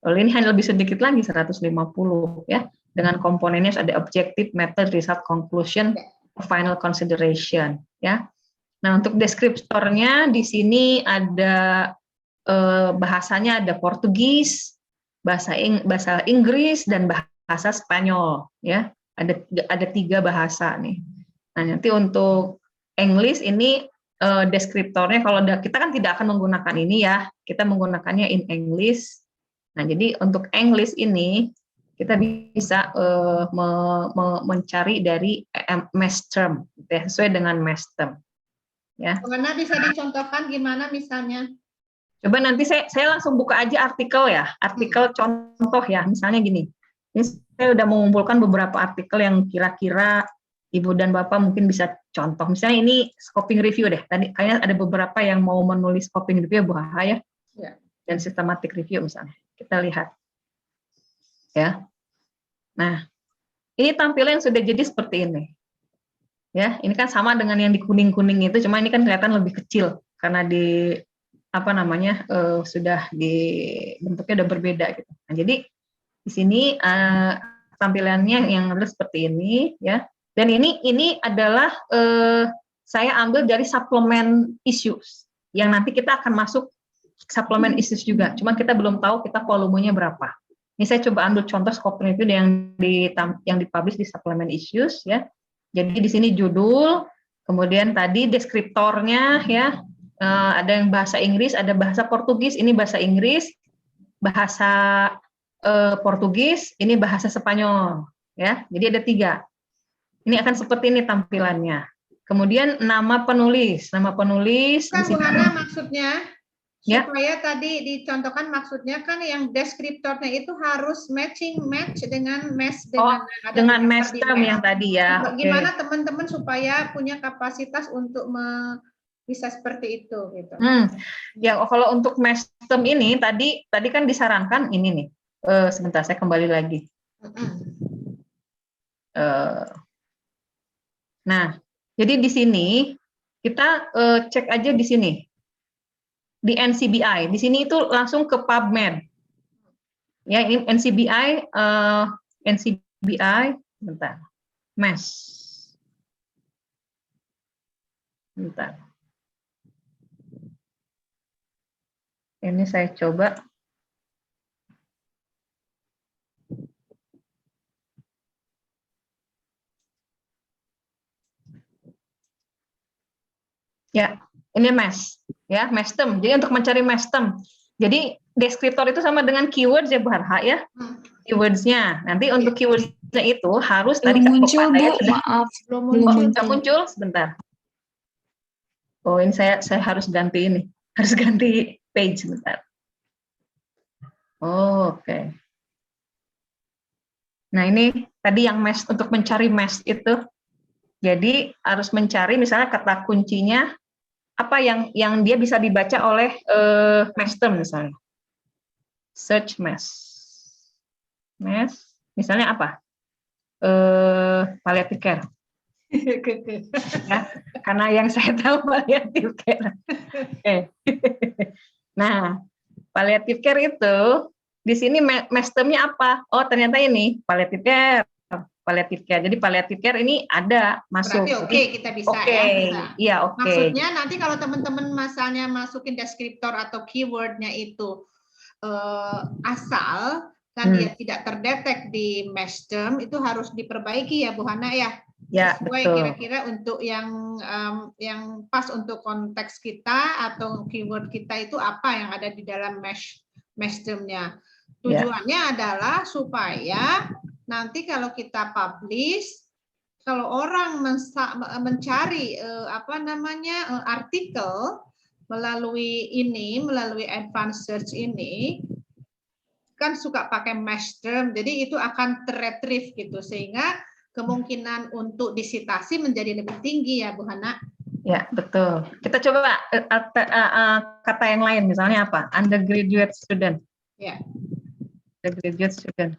Lalu ini hanya lebih sedikit lagi 150, ya. Dengan komponennya ada objective, method, result, conclusion, final consideration, ya. Nah, untuk deskriptornya di sini ada bahasanya ada Portugis, bahasa Inggris, dan bahasa Spanyol, ya. Ada 3 bahasa nih. Nah, nanti untuk English ini deskriptornya kalau kita kan tidak akan menggunakan ini, ya. Kita menggunakannya in English. Nah, jadi untuk English ini kita bisa mencari dari mass term, ya, sesuai dengan mass term. Ya. Mana bisa dicontohkan gimana misalnya? Coba nanti saya langsung buka aja artikel, ya, artikel contoh, ya, misalnya gini. Ini saya udah mengumpulkan beberapa artikel yang kira-kira Ibu dan Bapak mungkin bisa contoh. Misalnya ini scoping review deh. Tadi kayaknya ada beberapa yang mau menulis scoping review, Bu Haha, ya. Dan systematic review misalnya. Kita lihat, ya. Nah, ini tampilan yang sudah jadi seperti ini. Ya, ini kan sama dengan yang di kuning-kuning itu, cuma ini kan kelihatan lebih kecil karena di apa namanya sudah di bentuknya udah berbeda gitu. Nah, jadi di sini tampilannya yang adalah seperti ini ya. Dan ini adalah saya ambil dari suplemen issues yang nanti kita akan masuk suplemen issues juga. Cuma kita belum tahu kita volumenya berapa. Ini saya coba ambil contoh skopnya itu yang dipublish di suplemen issues ya. Jadi di sini judul, kemudian tadi deskriptornya ya. Ada yang bahasa Inggris, ada bahasa Portugis. Ini bahasa Inggris, bahasa Portugis, ini bahasa Spanyol ya. Jadi ada 3. Ini akan seperti ini tampilannya. Kemudian nama penulis Kan di Bu sini. Hana maksudnya Ya. supaya tadi dicontohkan maksudnya kan yang deskriptornya itu harus match dengan dengan mestem yang tadi ya. Bagaimana teman-teman supaya punya kapasitas untuk bisa seperti itu gitu. Ya kalau untuk mestem ini tadi kan disarankan ini nih. Sebentar saya kembali lagi. Nah, jadi di sini kita cek aja di sini. Di NCBI, di sini itu langsung ke PubMed. Ya, ini NCBI, bentar, MES. Bentar. Ini saya coba. Ya, ini MES. Ya, mestem. Jadi untuk mencari mestem. Jadi deskriptor itu sama dengan keywords ya Bu Harha ya. Keywords-nya. Nanti untuk keywords-nya itu harus tadi Belum muncul Bu, maaf. Belum nggak muncul sebentar. Oh, ini saya harus ganti ini. Harus ganti page sebentar. Oh, oke. Nah, ini tadi yang MES untuk mencari MES itu. Jadi harus mencari misalnya kata kuncinya apa yang dia bisa dibaca oleh mestem misalnya. Search MES. MES, misalnya apa? Palliative care. Ya, karena yang saya tahu palliative care. Nah, palliative care itu di sini mestemnya apa? Oh, ternyata ini palliative care. Palliative care. Jadi palliative care ini ada masuk. Berarti kita bisa ya. Bisa. Iya, oke. Maksudnya nanti kalau teman-teman misalnya masukin deskriptor atau keywordnya itu asal kan dia tidak terdetek di mestem, itu harus diperbaiki ya Bu Hana ya. Ya, sesuai betul. Kira-kira untuk yang pas untuk konteks kita atau keyword kita itu apa yang ada di dalam mestemnya. Tujuannya adalah supaya nanti kalau kita publish, kalau orang mencari artikel melalui advanced search ini, kan suka pakai mestem, jadi itu akan terretrieve gitu, sehingga kemungkinan untuk disitasi menjadi lebih tinggi ya Bu Hana. Ya, betul. Kita coba kata yang lain, misalnya apa? Undergraduate student. Ya. Undergraduate student.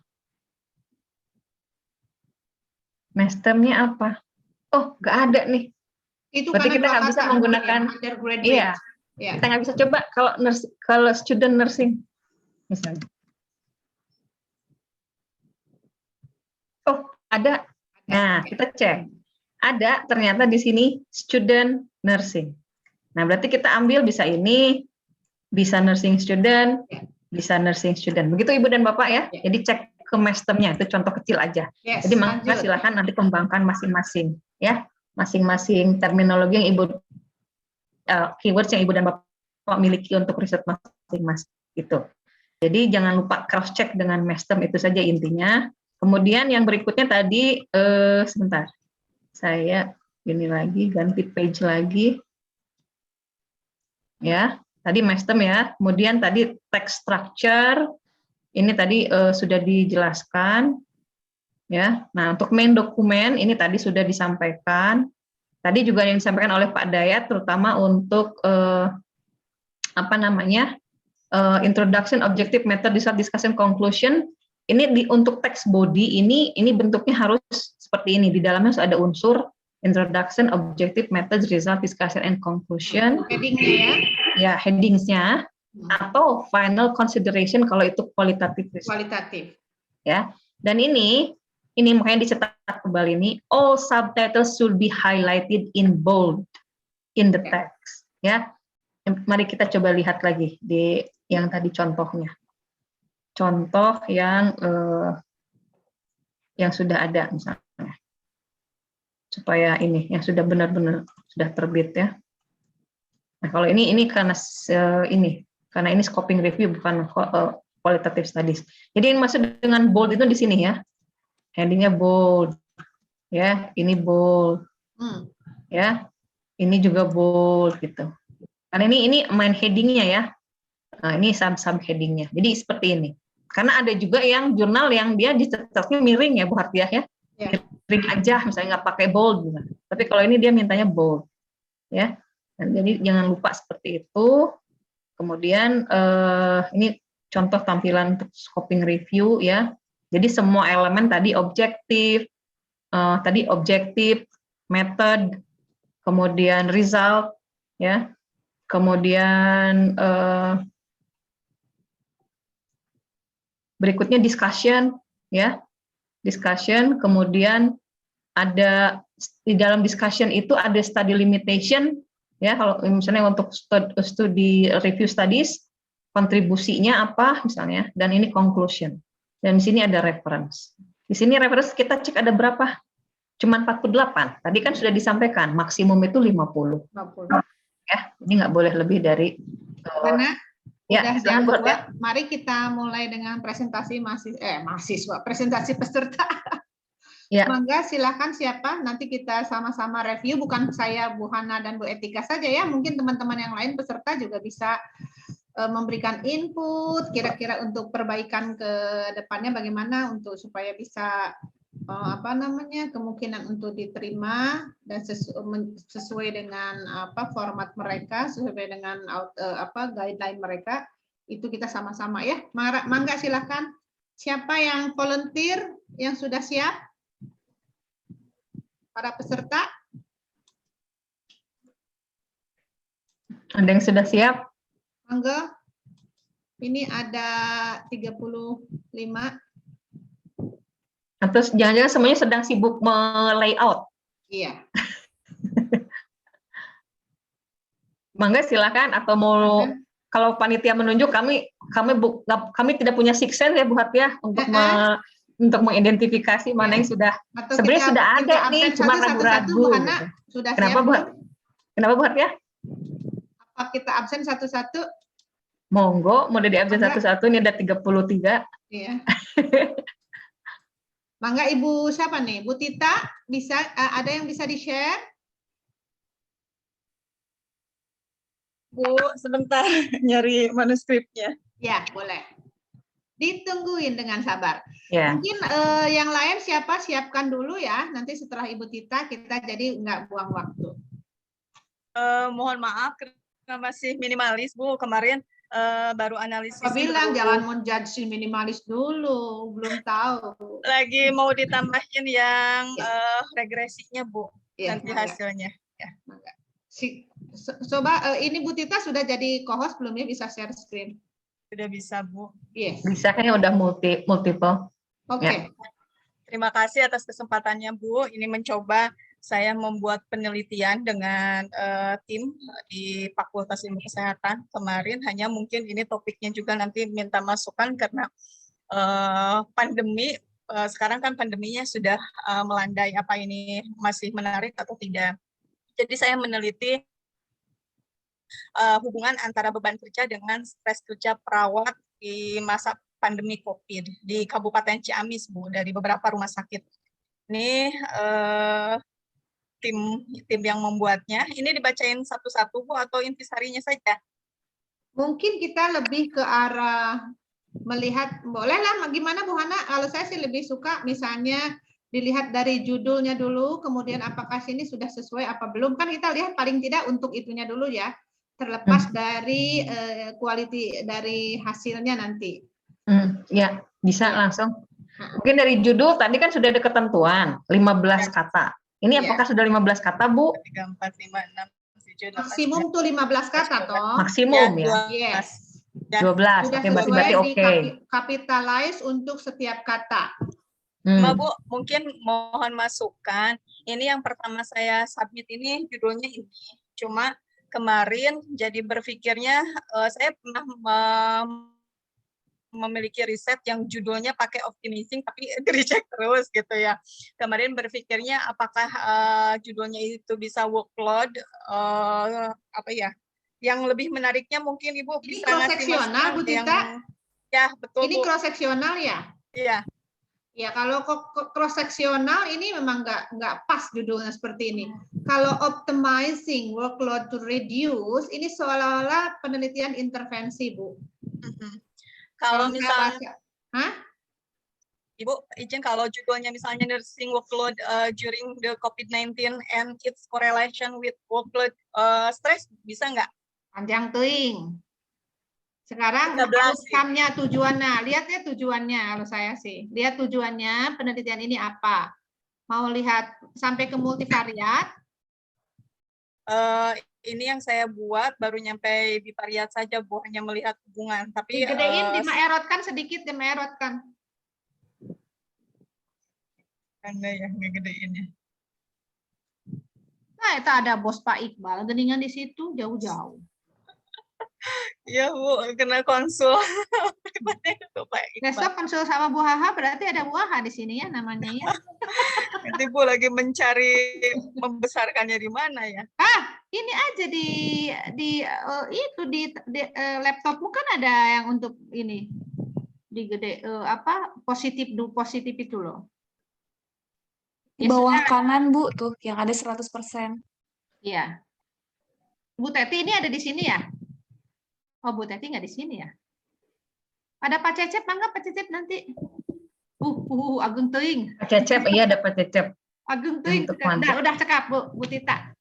Mestemnya apa? Oh, nggak ada nih. Itu berarti kita nggak bisa menggunakan undergraduate. Iya. Kita nggak bisa coba kalau student nursing misalnya. Oh, ada. Nah, kita cek. Ada ternyata di sini student nursing. Nah, berarti kita ambil bisa ini, bisa nursing student, bisa nursing student. Begitu Ibu dan Bapak ya. Jadi cek ke mestemnya, itu contoh kecil aja. Jadi maka silakan nanti kembangkan masing-masing ya, masing-masing terminologi yang Ibu keywords yang Ibu dan Bapak miliki untuk riset masing-masing gitu. Jadi jangan lupa cross check dengan mestem, itu saja intinya. Kemudian yang berikutnya tadi sebentar. Saya ini lagi ganti page lagi. Ya, tadi mestem ya. Kemudian tadi text structure ini tadi sudah dijelaskan, ya. Nah, untuk main dokumen ini tadi sudah disampaikan. Tadi juga yang disampaikan oleh Pak Dayat, terutama untuk introduction, objective, method, result, discussion, conclusion. ini untuk text body ini bentuknya harus seperti ini. Di dalamnya harus ada unsur introduction, objective, methods, result, discussion, and conclusion. Headingnya ya. Ya, headingsnya atau final consideration kalau itu kualitatif. Kualitatif. Ya. Dan ini makanya dicetak kembali ini, all subtitles should be highlighted in bold in the text. Ya. Mari kita coba lihat lagi di yang tadi contohnya. Contoh yang sudah ada misalnya, supaya ini yang sudah benar-benar sudah terbit ya. Nah kalau ini karena ini scoping review bukan qualitative studies. Jadi yang maksud dengan bold itu di sini ya, headingnya bold, ya ini bold, ya ini juga bold gitu. Karena ini main headingnya ya. Nah, ini sub headingnya. Jadi seperti ini. Karena ada juga yang jurnal yang dia dicetaknya miring ya Bu Hartiah ya. Miring aja misalnya nggak pakai bold gitu. Tapi kalau ini dia mintanya bold. Ya. Dan jadi jangan lupa seperti itu. Kemudian ini contoh tampilan untuk scoping review ya. Jadi semua elemen tadi objektif, method, kemudian result ya. Kemudian berikutnya discussion, ya, discussion. Kemudian ada di dalam discussion itu ada study limitation, ya. Kalau misalnya untuk studi review studies, kontribusinya apa misalnya, dan ini conclusion. Dan di sini ada reference. Di sini reference kita cek ada berapa? Cuman 48. Tadi kan sudah disampaikan maksimum itu 50. Ya, ini nggak boleh lebih dari. Karena ya, jam 2, mari kita mulai dengan presentasi mahasiswa, presentasi peserta. Ya. Mangga silakan siapa, nanti kita sama-sama review, bukan saya, Bu Hana dan Bu Etika saja ya, mungkin teman-teman yang lain peserta juga bisa memberikan input kira-kira untuk perbaikan ke depannya bagaimana untuk supaya bisa kemungkinan untuk diterima dan sesuai dengan format mereka, sesuai dengan guideline mereka, itu kita sama-sama ya. Mangga silakan. Siapa yang volunteer yang sudah siap? Para peserta? Ada yang sudah siap? Mangga. Ini ada 35. Atau jangan-jangan semuanya sedang sibuk me-layout. Iya. Mangga silakan, atau mau kalau panitia menunjuk kami tidak punya six sense ya Bu Hartiah untuk mengidentifikasi mana yang sudah sebenarnya sudah ada nih, cuma ragu-ragu. Gitu. Kenapa Bu Hartiah? Apa kita absen satu-satu? Monggo, mau di absen satu-satu, ini ada 33. Iya. Mangga Ibu siapa nih? Bu Tita, bisa ada yang bisa di-share? Bu, sebentar nyari manuskripnya. Ya, boleh. Ditungguin dengan sabar. Ya. Mungkin yang lain siapa siapkan dulu ya. Nanti setelah Ibu Tita kita jadi nggak buang waktu. Mohon maaf karena masih minimalis Bu. Kemarin baru analisis. Bilang jangan menjudge minimalis dulu, belum tahu. Lagi mau ditambahin yang regresinya Bu, ya, nanti hasilnya. Ya. Coba ini Bu Tita sudah jadi co-host belum ya, bisa share screen? Sudah bisa Bu. Yes. Bisa, kayaknya udah multiple. Oke. Ya. Terima kasih atas kesempatannya Bu. Ini mencoba saya membuat penelitian dengan tim di Fakultas Ilmu Kesehatan kemarin. Hanya mungkin ini topiknya juga nanti minta masukan karena pandemi. Sekarang kan pandeminya sudah melandai. Apa ini masih menarik atau tidak? Jadi saya meneliti hubungan antara beban kerja dengan stres kerja perawat di masa pandemi COVID di Kabupaten Ciamis, Bu, dari beberapa rumah sakit. Ini tim yang membuatnya. Ini dibacain satu-satu Bu atau intisarinya saja? Mungkin kita lebih ke arah melihat, bolehlah gimana Bu Hana? Kalau saya sih lebih suka misalnya dilihat dari judulnya dulu, kemudian apakah sini sudah sesuai apa belum. Kan kita lihat paling tidak untuk itunya dulu ya, terlepas dari quality dari hasilnya nanti. Ya, bisa Iya. langsung. Mungkin dari judul tadi kan sudah ada ketentuan 15 kata. Ini Iya. apakah sudah 15 kata, Bu? 3, 4, 5, 6, 7, 8, Maksimum tuh 15 kata toh. Maksimum ya. Yes. Ya, 12. Sudah Oke, berarti sesuai oke. capitalize untuk setiap kata. Mbak Bu, mungkin mohon masukan. Ini yang pertama saya submit ini judulnya ini. Cuma kemarin jadi berpikirnya saya pernah memiliki riset yang judulnya pakai optimizing tapi di-reject terus gitu ya. Kemarin berpikirnya apakah judulnya itu bisa workload apa ya? Yang lebih menariknya mungkin Ibu Ini bisa cross ngasih seksional, masukan Bu yang Tita? ya betul Ini Bu. cross seksional ya? Iya. Ya, kalau cross seksional ini memang nggak pas judulnya seperti ini. Kalau optimizing workload to reduce, ini seolah-olah penelitian intervensi, Bu. Kalau saya misalnya, Hah? Ibu izin kalau judulnya misalnya nursing workload during the COVID-19 and its correlation with workload stress, bisa nggak? Panjang teuing. Sekarang 13 outcome-nya, tujuannya, lihatnya tujuannya kalau saya sih. Lihat tujuannya penelitian ini apa. Mau lihat sampai ke multivariat? Ini yang saya buat baru nyampe bivariat saja, Bu, hanya melihat hubungan. Tapi Digedein, dimerotkan sedikit, dimerotkan. Anda yang ngegedeinnya. Nah, itu ada bos Pak Iqbal, geningan di situ jauh-jauh. Iya, Bu, kena konsul. Besok konsul sama Bu Haha, berarti ada Bu Haha di sini ya namanya ya. Nanti Bu lagi mencari membesarkannya di mana ya? Ini aja di laptopmu kan ada yang untuk ini digede positif itu loh. Di bawah kanan Bu tuh yang ada 100%. Iya. Bu Teti ini ada di sini ya? Oh, Bu Teti nggak di sini ya? Ada Pak Cecep, mangga Pak Cecep nanti. Agung teuing. Pak Cecep, iya ada Pak Cecep. Agung teuing. Udah cekap Bu Tita.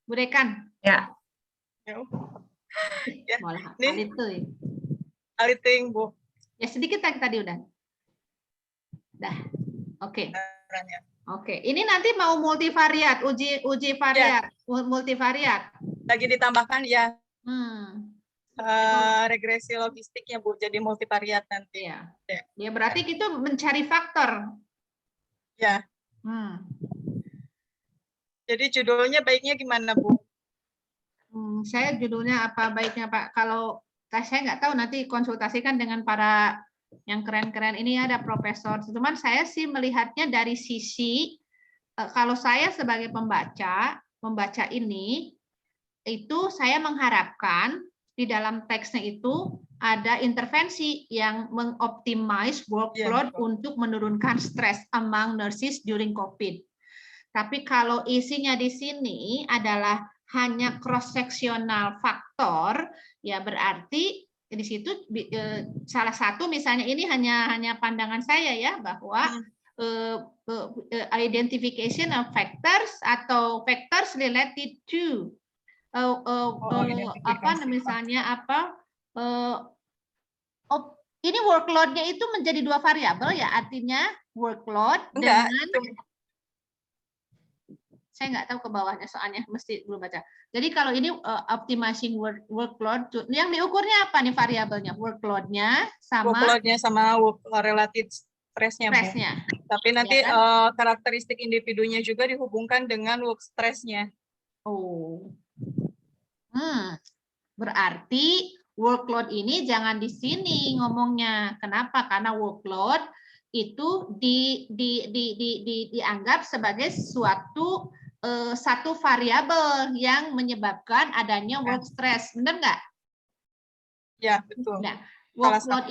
Bu Dekan. Ya. Malah aliting Bu. Ya sedikit tadi udah. Dah. Oke. Oke. Ini nanti mau multivariat, uji variat, multivariat. Lagi ditambahkan ya. Regresi logistiknya Bu, jadi multivariat nanti. Ya. Ya berarti kita mencari faktor. Ya. Jadi judulnya baiknya gimana Bu? Saya judulnya apa baiknya Pak? Kalau saya nggak tahu, nanti konsultasikan dengan para yang keren-keren ini, ada profesor. Cuman saya sih melihatnya dari sisi kalau saya sebagai membaca ini, itu saya mengharapkan di dalam teksnya itu ada intervensi yang mengoptimize workload untuk menurunkan stres among nurses during COVID. Tapi kalau isinya di sini adalah hanya cross-sectional faktor, ya berarti di situ salah satu misalnya ini hanya pandangan saya ya, bahwa identification of factors atau factors related to ini workload-nya itu menjadi 2 variabel ya, artinya workload dengan saya nggak tahu ke bawahnya soalnya mesti belum baca. Jadi kalau ini optimizing workload, yang diukurnya apa nih variabelnya? Workload-nya sama related stress-nya. Tapi nanti ya kan? Karakteristik individunya juga dihubungkan dengan work stress-nya. Berarti workload ini jangan di sini ngomongnya. Kenapa? Karena workload itu dianggap sebagai satu variabel yang menyebabkan adanya work stress, benar nggak? Ya, betul. Nah, workload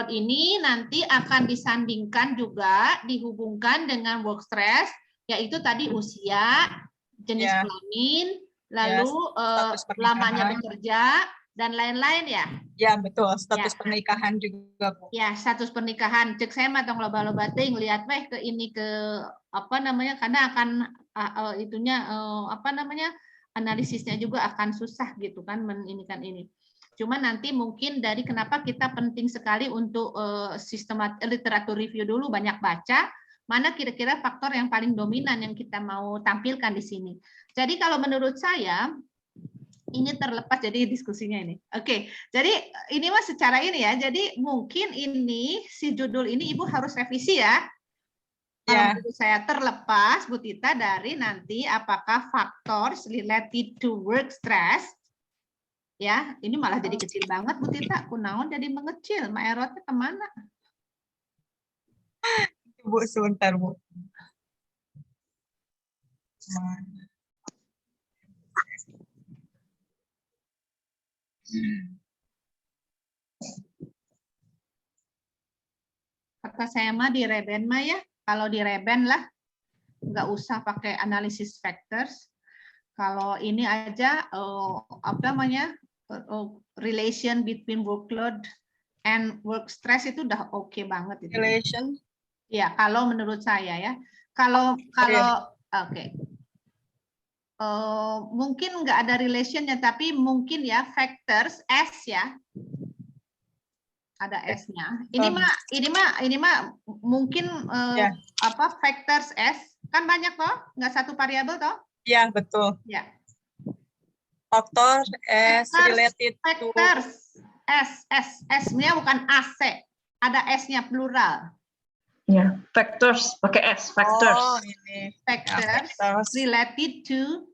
ini nanti akan disandingkan juga, dihubungkan dengan work stress, yaitu tadi usia, jenis kelamin, lalu lamanya bekerja, dan lain-lain ya. Ya, betul. Status pernikahan juga, Bu. Ya, status pernikahan. Cek saya matong loba-loba ting lihat ke ini ke karena akan analisisnya juga akan susah gitu kan ini. Cuma nanti mungkin dari kenapa kita penting sekali untuk literatur review dulu, banyak baca, mana kira-kira faktor yang paling dominan yang kita mau tampilkan di sini. Jadi kalau menurut saya, ini terlepas jadi diskusinya ini. Oke, jadi ini mah secara ini ya. Jadi mungkin ini si judul ini Ibu harus revisi ya. Kalau menurut saya terlepas Bu Tita dari nanti apakah factors related to work stress. Ya, ini malah jadi kecil banget Bu Tita. Kunaon jadi mengecil. Ma Erotnya kemana? Bu, sebentar Bu. Kata saya mah di Reben mah ya. Kalau di Reben lah, nggak usah pakai analisis factors. Kalau ini aja apa namanya relation between workload and work stress itu udah oke banget itu. Relation. Ya, kalau menurut saya ya. Kalau oke. Mungkin nggak ada relationnya, tapi mungkin ya factors S ya. Ada S-nya. Ini mah mungkin apa factors S kan banyak toh, nggak satu variabel toh? Ya, betul. Ya. Faktor S related to Factors S-nya bukan AC. Ada S-nya plural. Ya, factors pakai S, factors. Oh, ini. Factors Factors. related to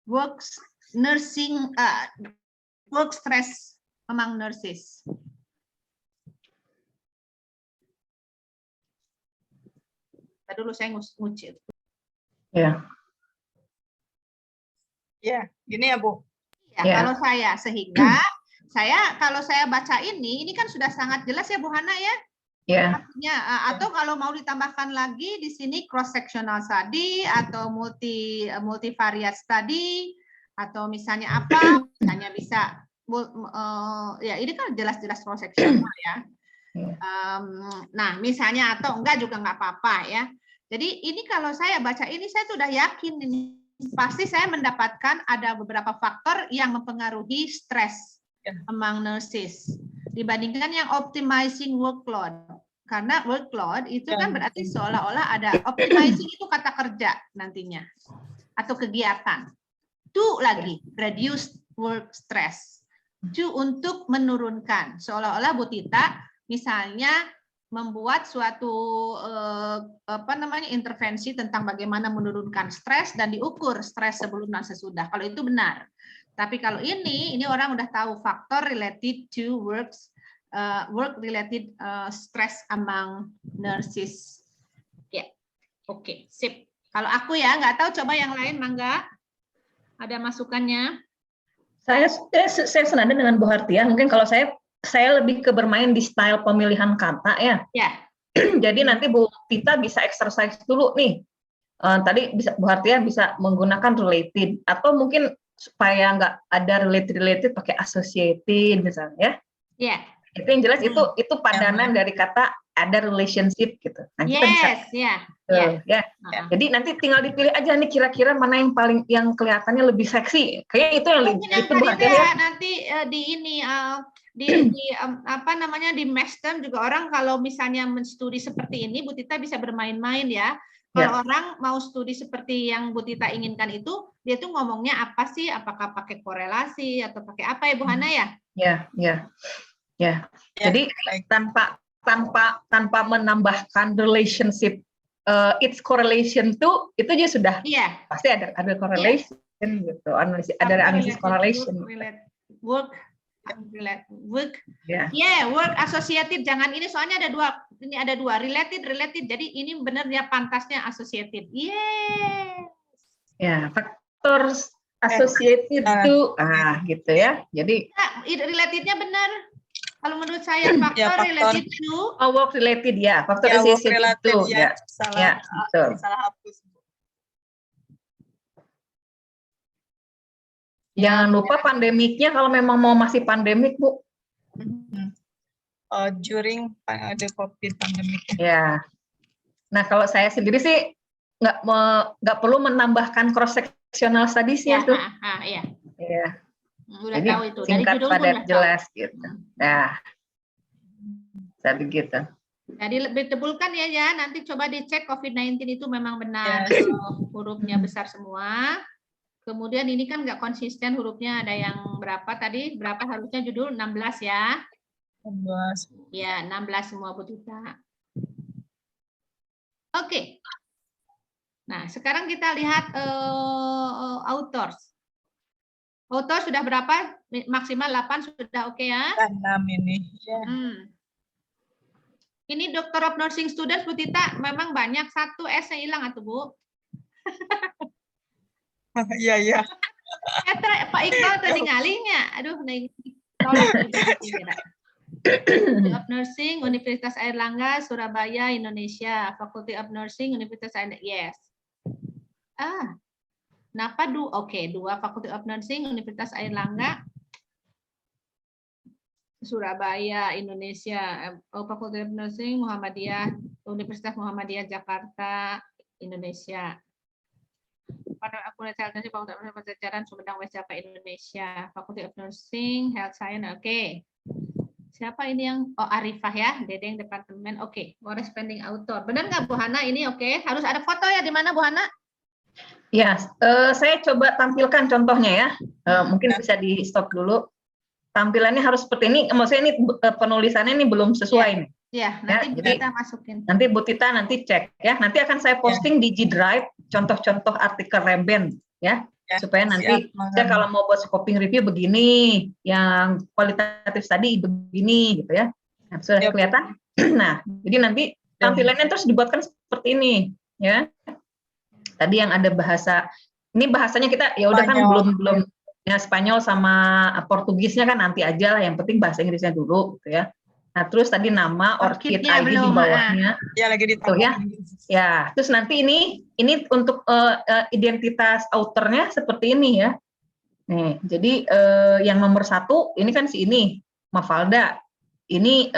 work stress among nurses. Tadi dulu saya ngucil. Ya. Ya, gini ya Bu. Ya, Ya. kalau saya sehingga kalau saya baca ini kan sudah sangat jelas ya Bu Hana ya. Ya. Artinya, atau kalau mau ditambahkan lagi di sini cross sectional study atau multivariate study atau misalnya apa, misalnya bisa ya ini kan jelas-jelas cross sectional ya. Nah, misalnya atau enggak juga enggak apa-apa ya. Jadi ini kalau saya baca ini saya sudah yakin ini pasti saya mendapatkan ada beberapa faktor yang mempengaruhi stres among nurses dibandingkan yang optimizing workload. Karena workload itu kan berarti seolah-olah ada optimizing itu kata kerja nantinya atau kegiatan. To lagi reduce work stress. To untuk menurunkan seolah-olah Bu Tita misalnya membuat suatu intervensi tentang bagaimana menurunkan stres dan diukur stres sebelum dan sesudah. Kalau itu benar. Tapi kalau ini orang udah tahu faktor related to work related stress among nurses. Ya, oke, sip. Kalau aku ya nggak tahu, coba yang lain mangga ada masukannya. Saya senada dengan Bu Hartia. Mungkin kalau saya lebih ke bermain di style pemilihan kata ya. Ya. Jadi nanti Bu Tita bisa exercise dulu nih. Tadi Bu Hartia bisa menggunakan related atau mungkin supaya nggak ada related pakai associated misalnya ya. Ya. Itu yang jelas itu padanan dari kata ada relationship gitu. Nah, kita bisa. Ya. Jadi nanti tinggal dipilih aja nih kira-kira mana yang kelihatannya lebih seksi. Kayaknya itu yang lebih itu Bu Hartia ya. Nanti di ini di Mestem juga orang kalau misalnya menstudi seperti ini Bu Tita bisa bermain-main ya. Kalau orang mau studi seperti yang Bu Tita inginkan itu, dia tuh ngomongnya apa sih? Apakah pakai korelasi atau pakai apa ya Bu Hana ya? Ya. Jadi tanpa menambahkan relationship its correlation to itu aja sudah pasti ada correlation gitu. Analisis correlation. Work associated, jangan ini soalnya ada dua related jadi ini benar ya pantasnya associated. Ya, faktor associated to gitu ya. Jadi relatednya benar. Kalau menurut saya faktor related to work related ya, faktor associated to ya. Betul. Salah hapus. Jangan lupa pandemiknya kalau memang mau masih pandemik Bu. During the COVID pandemic. Ya. Nah kalau saya sendiri sih nggak perlu menambahkan cross Professional Studies-nya tuh. Iya. Ya. Udah Jadi tahu itu. Dari singkat, judul pun padat, udah tahu. jelas gitu. Nah, saya begitu. Jadi lebih tebulkan ya, nanti coba dicek COVID-19 itu memang benar hurufnya besar semua. Kemudian ini kan nggak konsisten hurufnya, ada yang berapa tadi? Berapa harusnya judul 16 ya? 16. Ya, 16 semua Bu Tita. Oke. Nah, sekarang kita lihat authors. Author sudah berapa? Maksimal 8 sudah oke ya? 6 ini. Ya. Ini Doctor of Nursing Students, Bu Tita, memang banyak. 1 S-nya hilang atau Bu? Iya, iya. Pak Iqbal tadi ngalinya. Aduh, tolong. Faculty of Nursing, Universitas Airlangga, Surabaya, Indonesia. Faculty of Nursing, Universitas Airlangga. Yes. Kenapa 2? Oke, 2 Faculty of Nursing, Universitas Airlangga, Surabaya, Indonesia. Faculty of Nursing, Muhammadiyah, Universitas Muhammadiyah Jakarta, Indonesia. Pada akuntansi Fakultas of Nursing, Sumedang West Java, Indonesia. Faculty of Nursing, Health Science, oke. Siapa ini yang Arifah ya, Dedeng Departemen. Oke, corresponding author. Benar nggak Bu Hana ini? Oke, harus ada foto ya di mana Bu Hana? Ya, saya coba tampilkan contohnya ya. Mungkin bisa di stop dulu. Tampilannya harus seperti ini. Maksudnya ini penulisannya ini belum sesuai nih. Iya, nanti Ya, jadi kita masukin. nanti Bu Tita nanti cek ya. Nanti akan saya posting di G Drive contoh-contoh artikel Reben ya. Supaya nanti saya kalau mau buat scoping review begini, yang kualitatif tadi begini gitu ya. Nah, sudah kelihatan. Nah, jadi nanti tampilannya terus dibuatkan seperti ini ya. Tadi yang ada bahasa, ini bahasanya kita ya udah kan belum ya, Spanyol sama Portugisnya kan nanti aja lah, yang penting bahasa Inggrisnya dulu gitu ya. Nah, terus tadi nama Orchid ID di bawahnya. Ya lagi tuh ya. Ya, terus nanti ini untuk identitas authornya seperti ini ya. Nih, jadi yang nomor 1 ini kan si ini Mafalda. Ini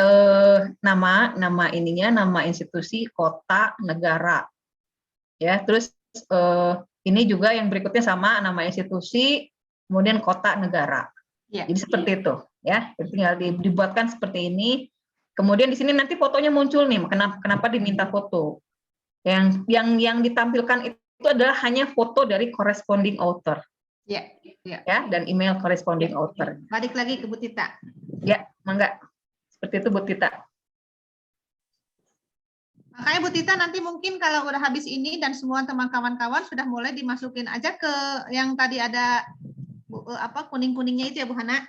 nama ininya, nama institusi, kota, negara. Ya, terus ini juga yang berikutnya sama, nama institusi, kemudian kota, negara. Ya. Jadi seperti itu ya. Tinggal dibuatkan seperti ini. Kemudian di sini nanti fotonya muncul nih. Kenapa diminta foto? Yang ditampilkan itu adalah hanya foto dari corresponding author. Ya. Ya, dan email corresponding author. Balik lagi ke Bu Tita. Ya, mangga. Seperti itu Bu Tita. Makanya Bu Tita nanti mungkin kalau udah habis ini dan semua kawan-kawan sudah mulai dimasukin aja ke yang tadi ada kuning-kuningnya itu ya Bu Hana.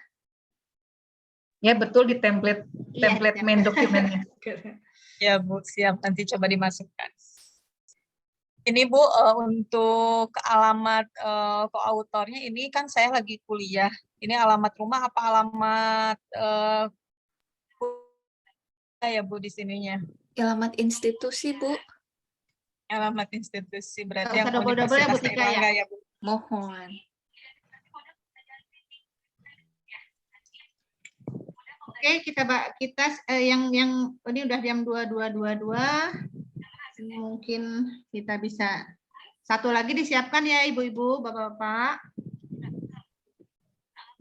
Ya, betul, di template main dokumennya. Ya Bu, siap, nanti coba dimasukkan. Ini Bu, untuk alamat koautornya ini kan saya lagi kuliah. Ini alamat rumah apa alamat ya Bu di sininya? Alamat institusi, Bu. Alamat institusi berarti Nggak yang usah double-double ya, Bu Universitas Tika, Airlangga ya Bu. Mohon. Oke, kita yang ini udah jam 22.22. Mungkin kita bisa satu lagi disiapkan ya Ibu-ibu, Bapak-bapak.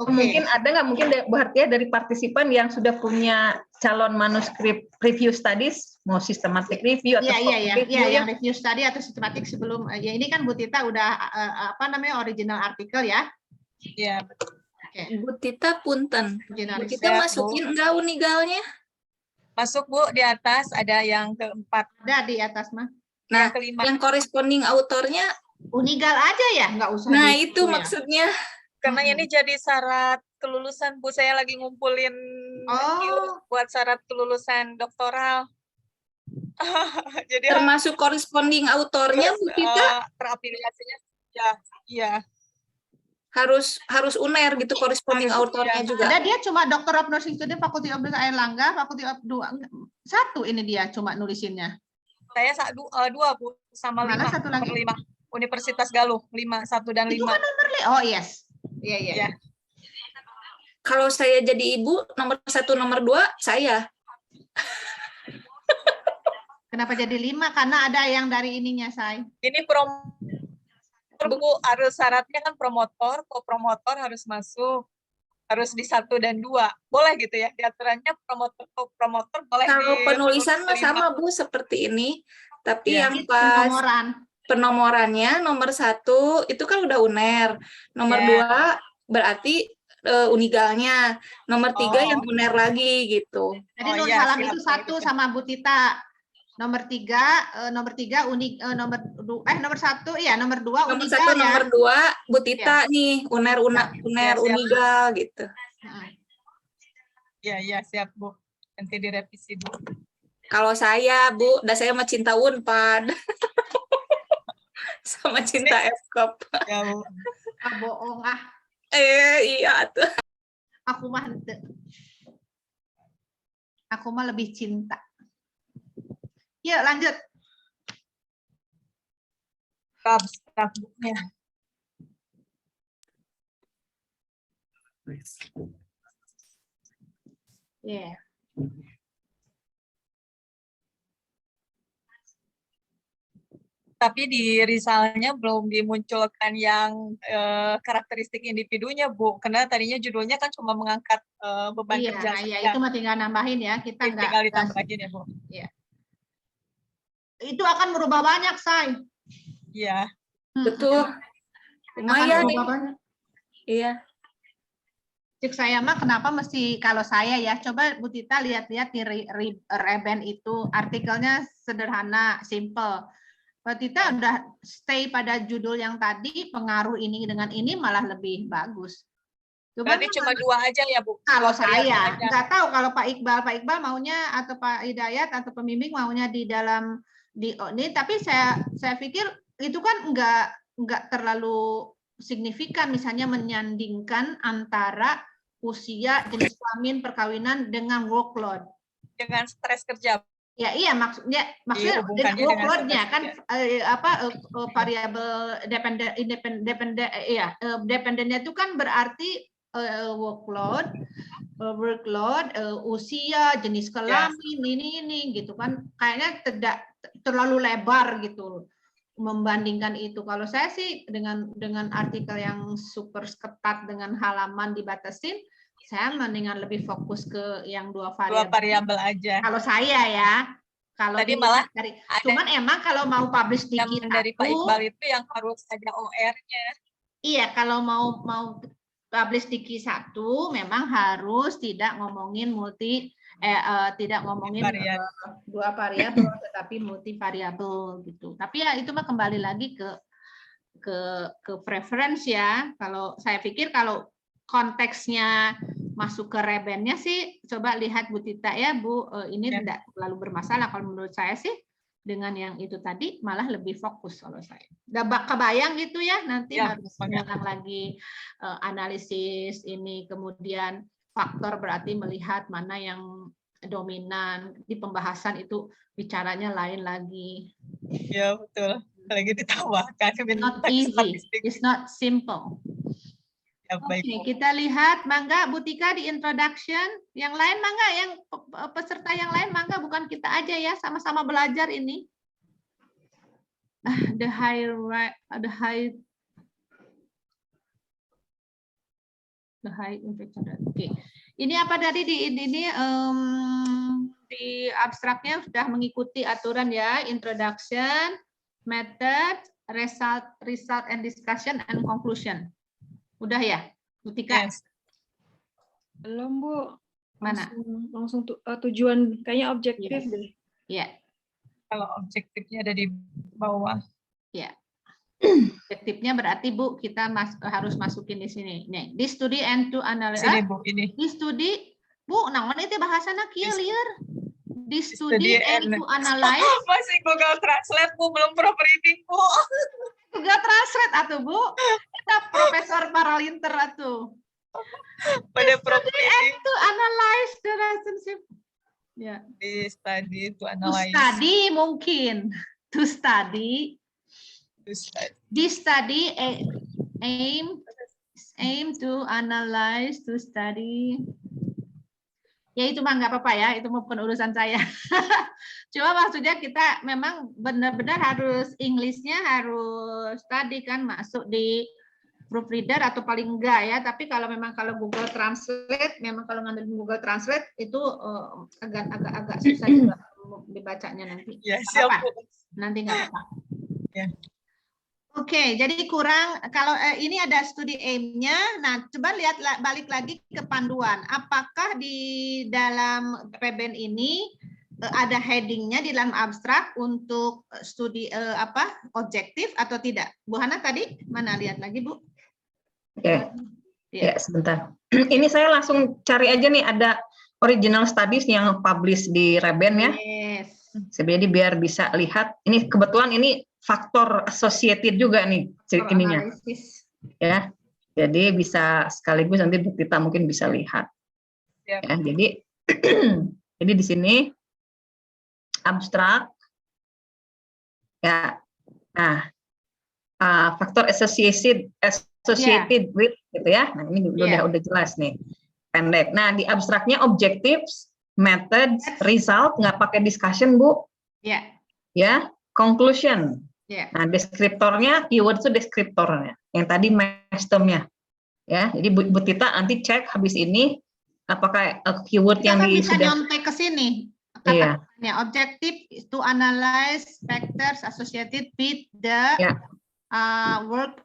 Oke. Mungkin ada nggak mungkin Bu Hartia dari partisipan yang sudah punya calon manuskrip review studies, mau systematic review atau yang review study atau sistematik sebelum ya ini kan Bu Tita udah original artikel ya. Iya. Okay. Bu Tita punten. Bu Tita Ya, masukin enggak unigalnya? Masuk Bu, di atas ada yang keempat. Ada di atas mah. Nah, yang kelima. yang corresponding autornya unigal aja ya, nggak usah. Nah, itu maksudnya. Karena ini jadi syarat kelulusan Bu, saya lagi ngumpulin buat syarat kelulusan doktoral. Jadi termasuk corresponding autornya Bu Tita terafiliasinya ya. Harus UNER gitu corresponding autornya juga. Ada dia cuma Doctor of Nursing Student Faculty of Nursing Airlangga, Faculty of 1 ini dia cuma nulisinnya. Saya 2 Bu sama 5. Mana satu lagi? 5. Universitas Galuh 5, 1 dan 5. Itu kan nomor oh yes. Iya. Kalau saya jadi ibu nomor 1 nomor 2 saya. Kenapa jadi 5? Karena ada yang dari ininya, Say. Ini Bu, harus syaratnya kan promotor, co-promotor harus masuk, harus di 1 dan 2. Boleh gitu ya? Di aturannya promotor co-promotor boleh Kalau di penulisan mah penulis sama 5. Bu seperti ini, tapi Iya. yang pas Penomoran. penomorannya nomor 1 itu kan udah UNER, nomor Ya. 2 berarti unigalnya, nomor 3 yang Oh. UNER lagi gitu. Jadi Oh, Nur iya, Salam siap, itu kalau 1 gitu. sama Bu Tita. Nomor 3 nomor 1 ya, nomor 2 Nomor unigal 1, ya. nomor 2 Bu Tita nih, UNER, Ya, UNER, siap. unigal gitu. Iya, siap Bu. Nanti direvisi Bu. Kalau saya Bu, saya mah cinta Unpad. Sama cinta Eskop. Ya Bu. Ah, bohong ah. Iya tuh. Aku mah henteu. Aku mah lebih cinta. Yuk lanjut. Staf Bu-nya. Yeah. Tapi di risalnya belum dimunculkan yang karakteristik individunya, Bu. Karena tadinya judulnya kan cuma mengangkat beban Iya, kerja nah, ya, saja. itu mah tinggal nambahin ya. Kita Tinggal ditambahin ya, Bu. Itu akan merubah banyak, Say. Iya. Betul. Akan Lumayan nih. merubah banyak. Iya. Cik saya mah kenapa mesti, kalau saya ya, coba Bu Tita lihat-lihat di Reben itu, artikelnya sederhana, simple. Bu Tita udah stay pada judul yang tadi, pengaruh ini dengan ini malah lebih bagus. Berarti cuma 2 aja ya, Bu? Kalau variabel saya, aja. nggak tahu kalau Pak Iqbal maunya, atau Pak Hidayat atau pembimbing maunya di dalam ini, tapi saya pikir itu kan nggak terlalu signifikan, misalnya menyandingkan antara usia, jenis kelamin, perkawinan dengan workload. Dengan stres kerja. Ya iya, maksudnya Dihubungkannya dengan workload-nya dengan kan variabel dependennya itu kan berarti workload, usia, jenis kelamin, ini gitu kan, kayaknya tidak terlalu lebar gitu membandingkan itu. Kalau saya sih dengan artikel yang super ketat dengan halaman dibatasin, saya mendingan lebih fokus ke yang 2 variabel aja. Kalau saya ya, kalau tadi malah cuman emang kalau mau publish di yang dari Pak Iqbal itu yang harus ada OR-nya. Iya, kalau mau publish di Q1 memang harus tidak ngomongin tidak ngomongin 2 variabel tetapi multivariabel gitu. Tapi ya itu mah kembali lagi ke preference ya. Kalau saya pikir kalau konteksnya masuk ke Rebennya sih, coba lihat Bu Tita ya Bu, ini tidak terlalu bermasalah kalau menurut saya sih. Dengan yang itu tadi malah lebih fokus kalau saya. Udah kebayang gitu ya, nanti harus ngulang lagi analisis ini, kemudian faktor berarti melihat mana yang dominan, di pembahasan itu bicaranya lain lagi. Ya betul, lagi ditambahkan. Not easy, it's not simple. Ya, Oke, kita lihat, mangga Bu Tika di introduction. Yang lain mangga, yang peserta yang lain mangga, bukan kita aja ya, sama-sama belajar ini. The high infection. Oke. Ini apa tadi di abstraknya sudah mengikuti aturan ya, introduction, method, result and discussion and conclusion. Udah ya, Bu Tika? Yes. Belum, Bu. Mana? Langsung tujuan, kayaknya objektif deh. Ya. Kalau objektifnya ada di bawah. Ya. Objektifnya berarti Bu, kita harus masukin di sini. Nih, di studi and to analyze. Sini Bu, ini. Di studi, Bu, naon itu bahasana kieu lieur. Di studi and to analyze. Masih Google Translate Bu, belum proper reading Bu. Google Translate atuh Bu. Kita Profesor Paralinter atuh. Pada proper and to analyze the relationship. Ya. Di study to To analyze. study mungkin. To study. This study aim to analyze, to study. Ya itu mah nggak apa-apa ya, itu bukan urusan saya. Cuma maksudnya kita memang benar-benar harus English-nya harus tadi kan masuk di proofreader atau paling enggak ya. Tapi kalau memang kalau Google Translate, memang kalau ngambil Google Translate itu agak susah juga dibacanya nanti. Ya, Nggak siap, apa-apa. Bu. Nanti nggak apa-apa. Ya. Oke, jadi kurang kalau ini ada studi aim-nya. Nah, coba lihat balik lagi ke panduan. Apakah di dalam Reben ini ada heading-nya di dalam abstrak untuk studi objektif atau tidak? Bu Hana tadi mana lihat lagi, Bu? Oke. Ya, sebentar. Ini saya langsung cari aja nih, ada original studies yang publish di Reben ya. Yes. Jadi biar bisa lihat. Ini kebetulan ini faktor associated juga nih ininya. Analisis. Ya. Jadi bisa sekaligus nanti Bu Tita mungkin bisa lihat. Ya. Ya, jadi jadi di sini abstrak. Ya. Nah, faktor associated with gitu ya. Nah, ini udah jelas nih. Pendek. Nah, di abstraknya objectives, methods, result, nggak pakai discussion, Bu. Ya. Ya, conclusion. Ya. Nah, deskriptornya, keyword itu deskriptornya. Yang tadi mestemnya. Ya, jadi Bu Tita nanti cek habis ini apakah keyword yang bisa sudah nyontek ke sini. Iya. Objective to analyze factors associated with the work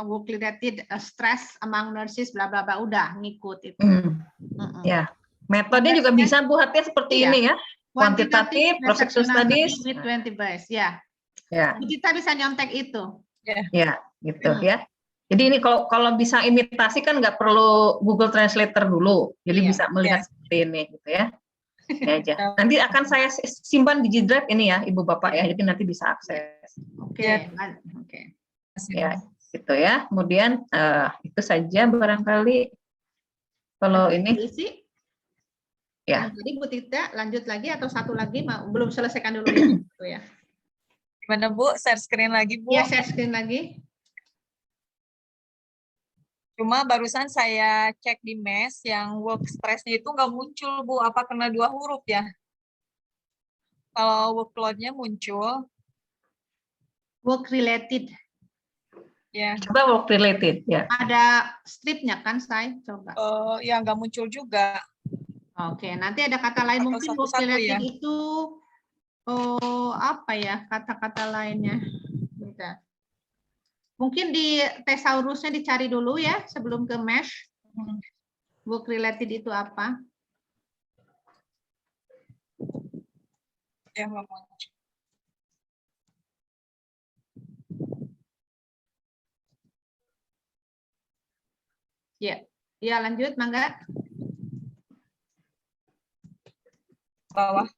work related stress among nurses bla bla bla, udah ngikut itu. Ya, metodenya juga bisa Bu hati seperti ini ya. Kuantitatif, prosecution studies with 20 base ya. Ya. Kita bisa nyontek itu. Ya, gitu ya. Jadi ini kalau bisa imitasi kan nggak perlu Google Translator dulu. Jadi bisa melihat seperti ini gitu ya. Ya aja. Nanti akan saya simpan di G Drive ini ya, Ibu Bapak ya. Jadi nanti bisa akses. Oke. Ya, gitu ya. Kemudian itu saja barangkali kalau ini. Ya. Jadi Bu Tita lanjut lagi atau satu lagi belum selesaikan dulu itu ya. Gimana Bu? Share screen lagi Bu? Ya, share screen lagi. Cuma barusan saya cek di MES yang work stress-nya itu nggak muncul, Bu. Apa kena 2 huruf ya? Kalau workload-nya muncul. Work related. Ya. Coba work related ya. Ada stripnya kan, saya coba. Ya nggak muncul juga. Oke, nanti ada kata lain atau mungkin work ya? related itu apa ya kata-kata lainnya. Bentar. Mungkin di thesaurusnya dicari dulu ya sebelum ke mesh. Work related itu apa? Ya, nggak muncul. Ya lanjut, mangga. Bawah.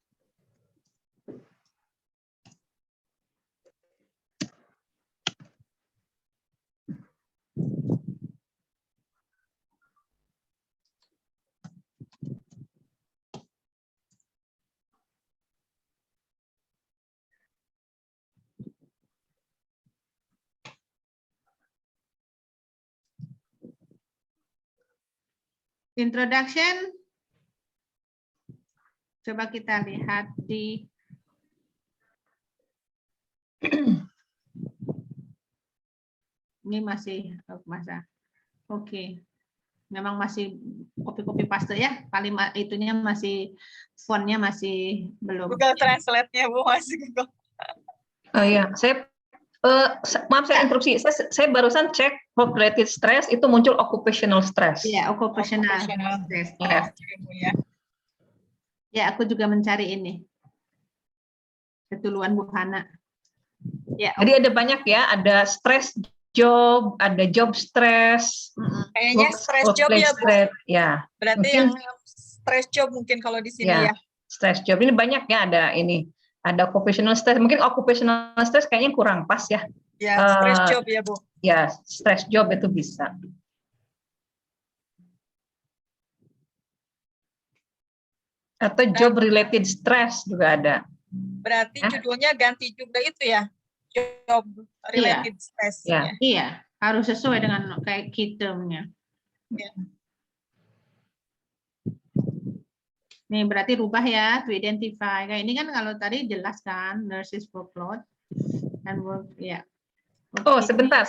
Introduction. Coba kita lihat di ini masih masa. Oke. Memang masih copy paste ya. Kalimat itunya masih fontnya masih belum. Google Translate-nya Bu masih Google. Oh iya, maaf saya interupsi. Saya barusan cek work related stress itu muncul occupational stress. Iya, occupational stress. Ya. Ya, aku juga mencari ini. Ketuluan Bu Hana. Ya, jadi ada banyak ya, ada stress job, ada job stress. Kayaknya stress job ya, Bu. Ya. Berarti mungkin, yang stress job mungkin kalau di sini ya. Stress job ini banyak ya, ada ini. Ada occupational stress. Mungkin occupational stress kayaknya kurang pas ya. Ya, stress job ya, Bu. Ya, stress job itu bisa. Atau job related stress juga ada. Berarti judulnya ganti juga itu ya, job related stress. Ya. Iya, harus sesuai dengan kayak termnya. Ya. Nih berarti rubah ya, to identify. Kayak ini kan kalau tadi jelas kan, nurses workload dan work, ya. Oh, Oke. sebentar.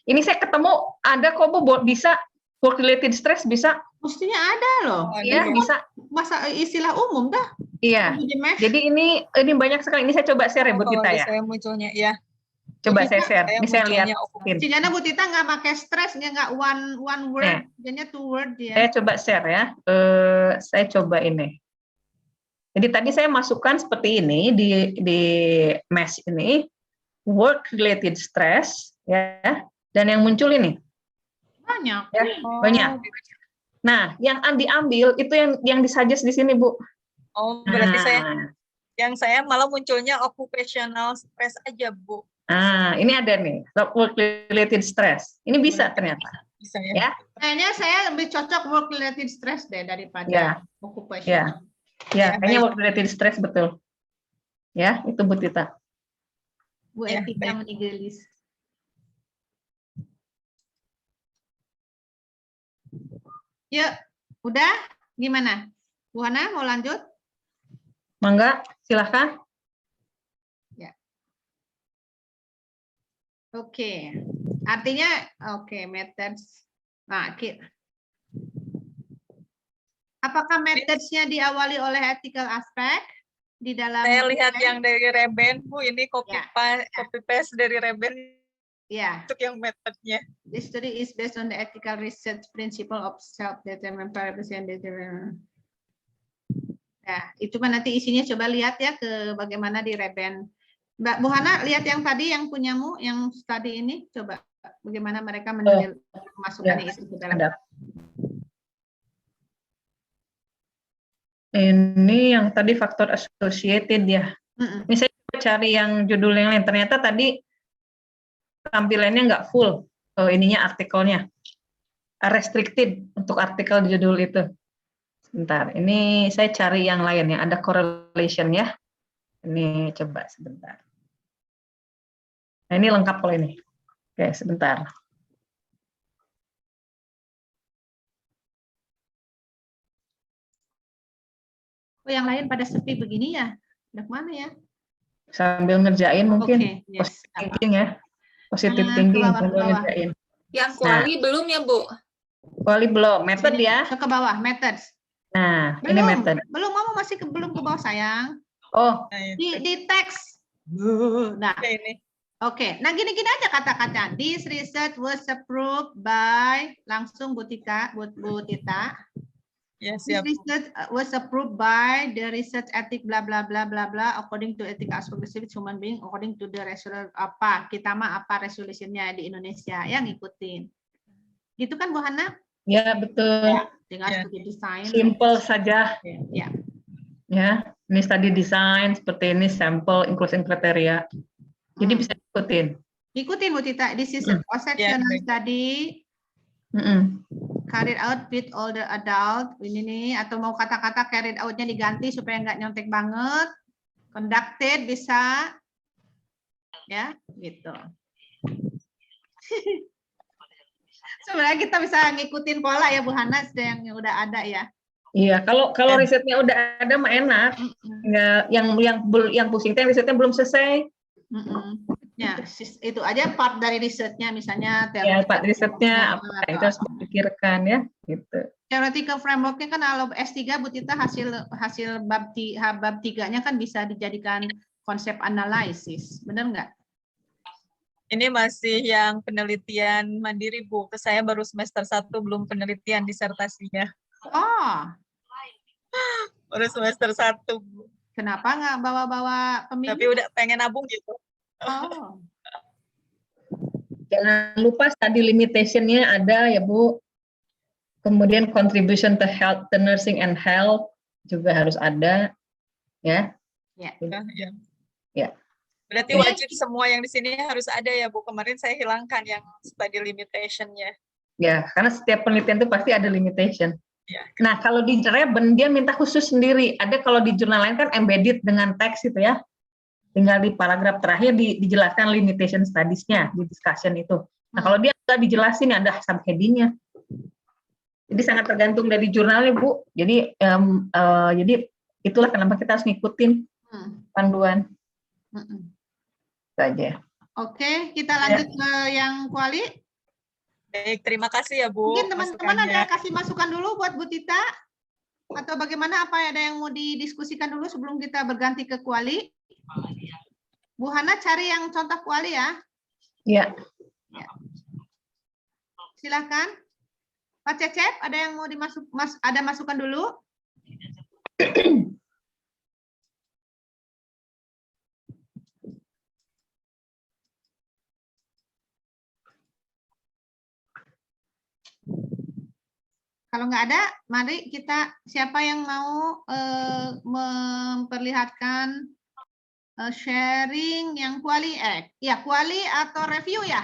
Ini saya ketemu ada kok Bu, bisa work related stress bisa. Mestinya ada loh. Oh, ada Iya, ya. bisa. Masa istilah umum dah. Iya. Di MEF. Jadi ini banyak sekali. Ini saya coba share ya Bu Kalau Tita di ya. saya munculnya, ya. Coba Tita, saya share. Ini saya lihat. munculnya okup- Cigana Bu Tita nggak pakai stres, nggak one word, jadinya two word dia. Saya coba share ya. Saya coba ini. Jadi tadi saya masukkan seperti ini di mesh ini, work related stress ya. Dan yang muncul ini Banyak. ya, banyak. Nah, yang diambil itu yang disuggest di sini, Bu. Oh, berarti Nah, saya malah munculnya occupational stress aja, Bu. ini ada nih, work related stress. Ini bisa ternyata. Bisa ya? Ya. Kayaknya saya lebih cocok work related stress deh daripada Ya. occupation. Ya. Ya, kayaknya work related stress betul. Ya, itu Bu Tita. Bu Ya, Etika baik. Menigelis. Yuk, udah? Gimana? Bu Hana mau lanjut? Mangga, silahkan. Oke. Artinya, oke, methods. Nah, apakah methods-nya diawali oleh ethical aspect di dalam? Saya lihat yang dari Reben, Bu, ini copy paste dari Reben Ya. untuk yang metodenya. This study is based on the ethical research principle of self-determined representative. Nah, itu kan nanti isinya coba lihat ya ke bagaimana di Reben. Mbak Bu Hana, lihat yang tadi yang punyamu, yang tadi ini, coba bagaimana mereka memasukkan itu ke dalam. Ada. Ini yang tadi faktor associated ya. Ini saya coba cari yang judul yang lain. Ternyata tadi tampilannya nggak full, ininya artikelnya. Restricted untuk artikel di judul itu. Sebentar, ini saya cari yang lain yang ada correlation ya. Ini coba sebentar. Nah, ini lengkap kalau ini. Oke, sebentar. Oh, yang lain pada sepi begini ya? Udah kemana ya? Sambil ngerjain mungkin. Oke, yes. Positive thinking ya. Positive Ke thinking bawah, sambil ke bawah. ngerjain. Yang kuali belum ya, Bu? Kuali belum, method Sini, ya. ke bawah, methods. Nah, ini Belum, method. belum, kamu masih belum ke bawah sayang. Oh, Nah, Di teks. Nah, oke, ini. oke. Nah, gini-gini aja kata-kata. This research was approved by, langsung Bu Tita. Ya, This siap. research was approved by the research ethic bla bla bla bla bla according to ethical aspect of human being according to the resolution apa kita mah apa resolutionnya di Indonesia yang ngikutin. Gitu kan Bu Hana? ya betul. Tinggal Ya. studi desain. Simple saja. Ya. Ya, ini study design seperti ini sampel inclusion kriteria. Jadi bisa ikutin. Ikutin Bu Tita. This is a cross-sectional baik. study carried out with older adult. Ini nih, atau mau kata-kata carried out-nya diganti supaya nggak nyontek banget. Conducted bisa, ya, gitu. Sebenarnya kita bisa ngikutin pola ya Bu Hana, yang udah ada ya. Iya, kalau risetnya udah ada mah enak. Nggak, yang pusing teh risetnya belum selesai. Ya, itu aja part dari risetnya, misalnya Ya, part risetnya apa itu harus dipikirkan ya, gitu. Theoretical framework-nya kan kalau S3 Bu Tita hasil bab 3-nya kan bisa dijadikan konsep analisis. Benar nggak? Ini masih yang penelitian mandiri, Bu. Saya baru semester 1, belum penelitian disertasinya. Oh, Baru semester 1, Bu. kenapa nggak bawa-bawa pemilih? Tapi udah pengen nabung gitu. Oh, Jangan lupa study limitation-nya ada ya Bu. Kemudian contribution to health, to nursing and health juga harus ada, ya. ya. Ya. Ya. Berarti wajib semua yang di sini harus ada ya, Bu. Kemarin saya hilangkan yang study limitation-nya. Ya, karena setiap penelitian itu pasti ada limitation. Ya. Nah, kalau di Reben dia minta khusus sendiri. Ada kalau di jurnal lain kan embedded dengan teks itu ya. Tinggal di paragraf terakhir dijelaskan limitation studies-nya di discussion itu. Nah, kalau dia sudah dijelasin ada subheading-nya. Jadi sangat tergantung dari jurnalnya, Bu. Jadi jadi itulah kenapa kita harus ngikutin panduan. Itu aja. Oke, kita lanjut ke yang kuali. Baik, terima kasih ya Bu. Mungkin teman-teman masukannya. ada kasih masukan dulu buat Bu Tita? Atau bagaimana, apa ada yang mau didiskusikan dulu sebelum kita berganti ke kuali? Bu Hana cari yang contoh kuali ya. Iya. Silakan. Pak Cecep, ada yang mau ada masukan dulu? Kalau nggak ada, mari kita, siapa yang mau memperlihatkan sharing yang kuali, ya kuali atau review ya?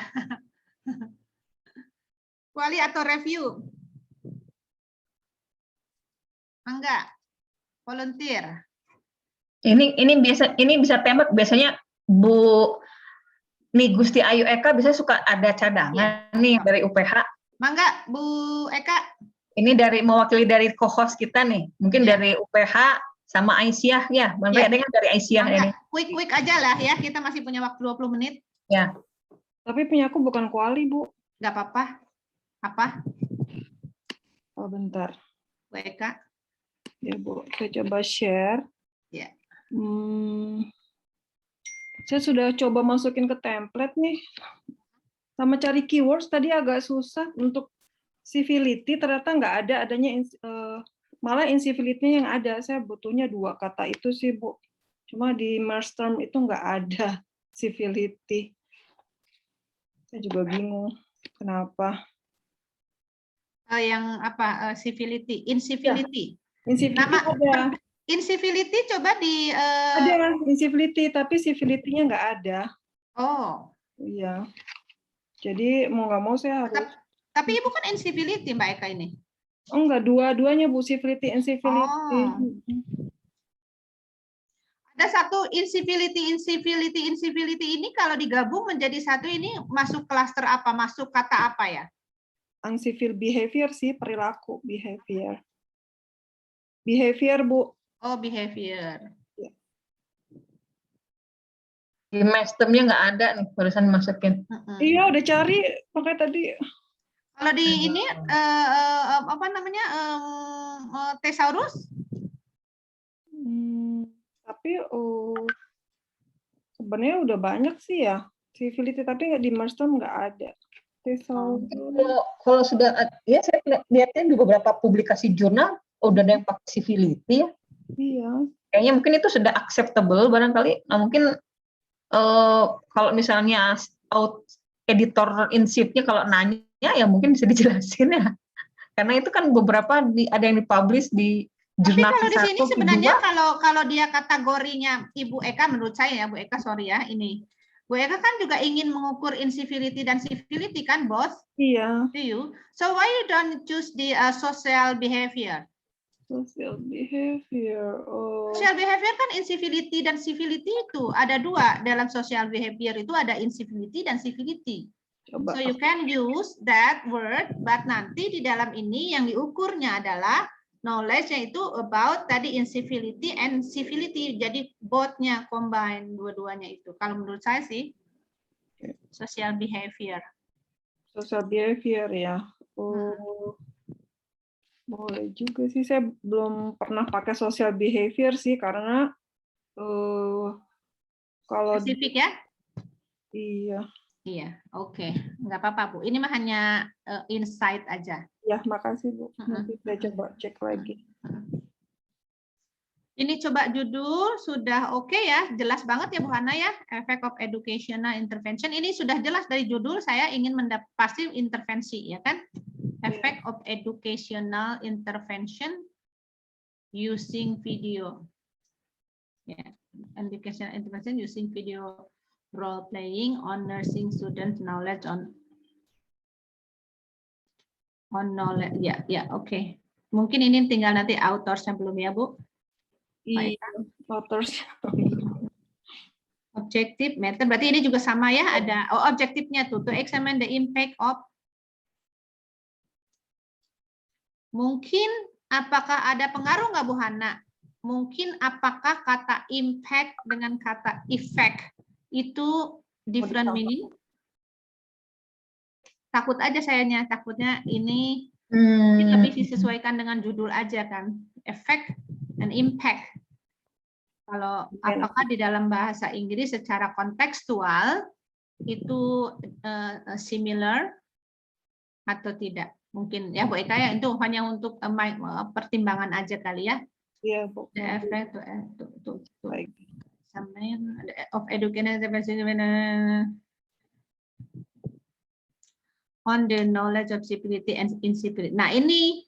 Kuali atau review? Enggak, volunteer. Ini bisa tembak biasanya Bu nih Gusti Ayu Eka bisa suka ada cadangan nih dari UPH. Mangga Bu Eka. Ini dari mewakili dari co-host kita nih, mungkin dari UPH sama Aisyah ya, Bang Rey, ada yang dari Aisyah ini. Quick aja lah ya, kita masih punya waktu 20 menit. Ya. Tapi punya aku bukan kuali, Bu. Nggak apa-apa. Apa? Oh, bentar. Bu Eka. Ya, Bu. Saya coba share. Ya. Saya sudah coba masukin ke template nih. Sama cari keywords tadi agak susah untuk civility, ternyata nggak ada, adanya malah incivility yang ada. Saya butuhnya 2 kata itu sih, Bu. Cuma di merge term itu nggak ada civility. Saya juga bingung kenapa. Yang apa? Civility, incivility. Ya, incivility ada. Incivility coba di. Ada incivility, tapi civility-nya nggak ada. Oh. Iya. Jadi mau nggak mau saya harus. Tapi Ibu kan incivility Mbak Eka ini. Oh enggak, dua-duanya Bu, civility and civility. Oh. Ada satu incivility ini kalau digabung menjadi satu ini masuk klaster apa? Masuk kata apa ya? Uncivil behavior sih, perilaku behavior. Behavior, Bu. Oh, behavior. Ya. Di masternya nggak ada nih, barusan masukin. Iya, udah cari, makanya tadi. Kalau di ini apa namanya thesaurus? Tapi sebenarnya udah banyak sih ya civility, tapi nggak di merge term nggak ada. Thesaurus. Kalau sudah ya saya lihatnya di beberapa publikasi jurnal udah ada yang pakai civility ya. Iya. Kayaknya mungkin itu sudah acceptable barangkali. Nah mungkin kalau misalnya editor in chief-nya kalau nanya ya mungkin bisa dijelasin ya. Karena itu kan beberapa ada yang dipublish di jurnal. Tapi kalau di sini sebenarnya kalau dia kategorinya Ibu Eka, menurut saya ya Bu Eka, sorry ya ini. Bu Eka kan juga ingin mengukur incivility dan civility kan, Bos? Iya. Do you? So why you don't choose the social behavior? Social behavior. Social behavior kan incivility dan civility itu ada 2 dalam social behavior, itu ada incivility dan civility. Coba. So you can use that word, but nanti di dalam ini yang diukurnya adalah knowledge, yaitu about tadi incivility and civility. Jadi both-nya combine, dua-duanya itu. Kalau menurut saya sih social behavior. Social behavior ya. Boleh juga sih, saya belum pernah pakai social behavior sih karena kalau Spesifik ya? Iya. Iya, oke. Nggak apa-apa, Bu. Ini mah hanya insight aja. Ya, makasih, Bu. Nanti saya coba cek lagi. Ini coba judul, sudah oke ya? Jelas banget ya, Bu Hana ya? Effect of Educational Intervention. Ini sudah jelas dari judul, saya ingin pasti intervensi, ya kan? Effect of Educational Intervention using video. Ya, Educational Intervention using video role playing on nursing student knowledge on knowledge. Ya, oke. Mungkin ini tinggal nanti autorsnya belum ya, Bu? Iya, authors. Objective method, berarti ini juga sama ya, ada objektifnya tuh, to examine the impact of Mungkin apakah ada pengaruh nggak Bu Hana? Mungkin apakah kata impact dengan kata effect itu different meaning? Takut aja sayanya, takutnya ini lebih disesuaikan dengan judul aja kan, effect and impact. Kalau apakah di dalam bahasa Inggris secara kontekstual itu similar atau tidak? Mungkin ya Bu Eka ya, itu hanya untuk pertimbangan aja kali ya. Iya, Bu. The effect Baik. of education on the knowledge of civility and incivility. Nah ini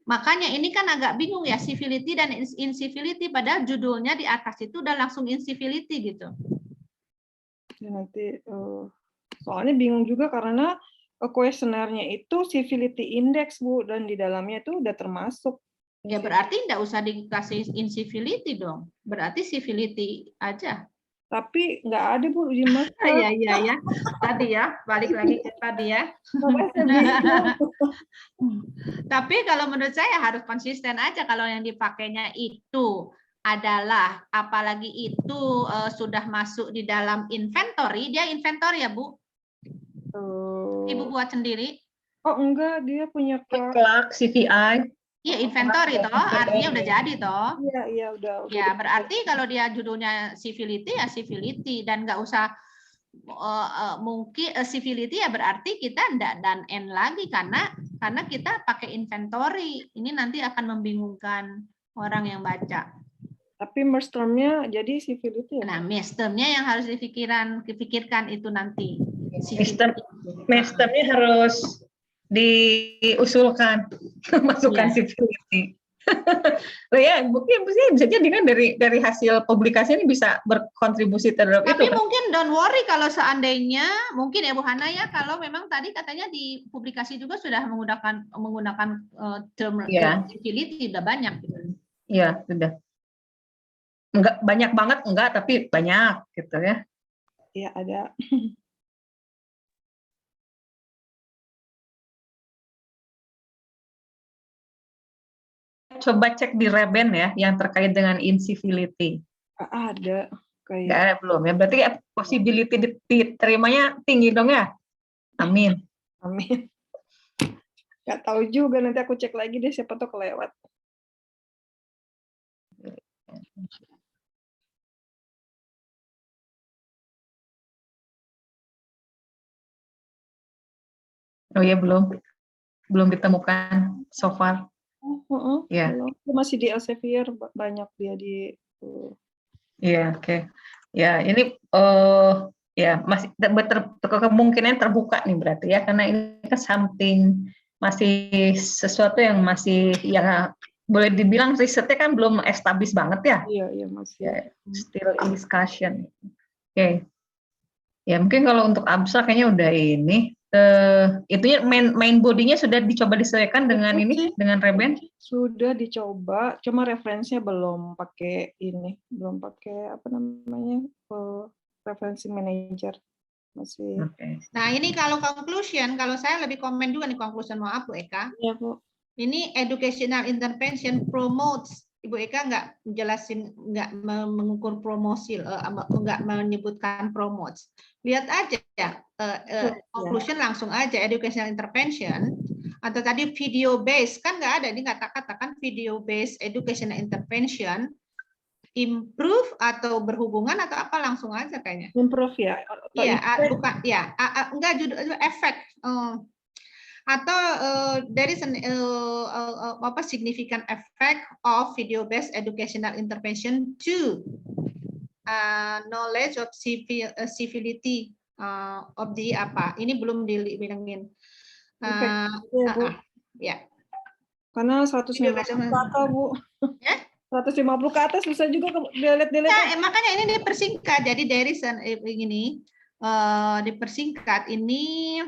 makanya ini kan agak bingung ya, civility dan incivility, padahal judulnya di atas itu udah langsung incivility gitu. Ya, nanti soalnya bingung juga karena kuesionernya itu civility index, Bu, dan di dalamnya itu udah termasuk. Ya berarti enggak usah dikasih incivility dong, berarti civility aja. Tapi nggak ada, Bu, di Mas. Iya. Tadi ya, balik lagi ke tadi ya. Tapi kalau menurut saya harus konsisten aja kalau yang dipakainya itu adalah, apalagi itu sudah masuk di dalam inventory, dia inventory ya Bu? Ibu buat sendiri? Oh enggak, dia punya Clark, CVI. Iya inventory toh, artinya udah jadi toh. Iya udah. Ya berarti kalau dia judulnya civility ya civility, dan nggak usah mungkin civility ya berarti kita enggak dan N lagi karena kita pakai inventory. Ini nanti akan membingungkan orang yang baca. Tapi merge term-nya jadi civility ya? Nah, merge term-nya yang harus dipikirkan itu nanti. Merge term-nya harus diusulkan, masukkan civility. Ya, mungkin bisa jadi kan dari hasil publikasi ini bisa berkontribusi terhadap itu. Tapi mungkin don't worry kalau seandainya, mungkin ya Bu Hana ya, kalau memang tadi katanya di publikasi juga sudah menggunakan term civility udah banyak. Iya, sudah. Enggak banyak banget, enggak, tapi banyak gitu ya. Iya, ada. Coba cek di Reben ya, yang terkait dengan incivility. Ada. Kayak. Nggak ada belum ya, berarti possibility diterimanya tinggi dong ya? Amin. Amin. Nggak tahu juga, nanti aku cek lagi deh, siapa tuh kelewat. Oh ya, belum ditemukan so far. Ya. Masih di Elsevier, banyak dia di. Iya, oke. Ya, ini ya masih kemungkinan terbuka nih berarti ya, karena ini kan something, masih sesuatu yang masih ya boleh dibilang risetnya kan belum established banget ya. Iya masih. Ya, still in discussion. Oke. Ya mungkin kalau untuk abstrak kayaknya udah ini. Itunya main bodinya sudah dicoba disesuaikan dengan ini, dengan Reben? Sudah dicoba, cuma referensinya belum pakai ini, belum pakai apa namanya, referensi manager masih. Okay. Nah ini kalau conclusion, kalau saya lebih komen juga nih conclusion, maaf Bu Eka. Iya Bu. Ini educational intervention promotes. Ibu Eka nggak jelasin, nggak mengukur promosi, nggak menyebutkan promotes. Lihat aja ya, conclusion langsung aja, educational intervention, atau tadi video based, kan nggak ada, ini nggak katakan video based educational intervention, improve atau berhubungan atau apa, langsung aja kayaknya. Improve ya? Iya, bukan, ya, enggak judul efek. Atau there is apa significant effect of video-based educational intervention to knowledge of civility of the apa? Ini belum dibilangin. Ya. Karena 150 kata Bu. 150 ke atas susah juga delete. Ya, makanya ini dipersingkat. Jadi there is ini dipersingkat ini.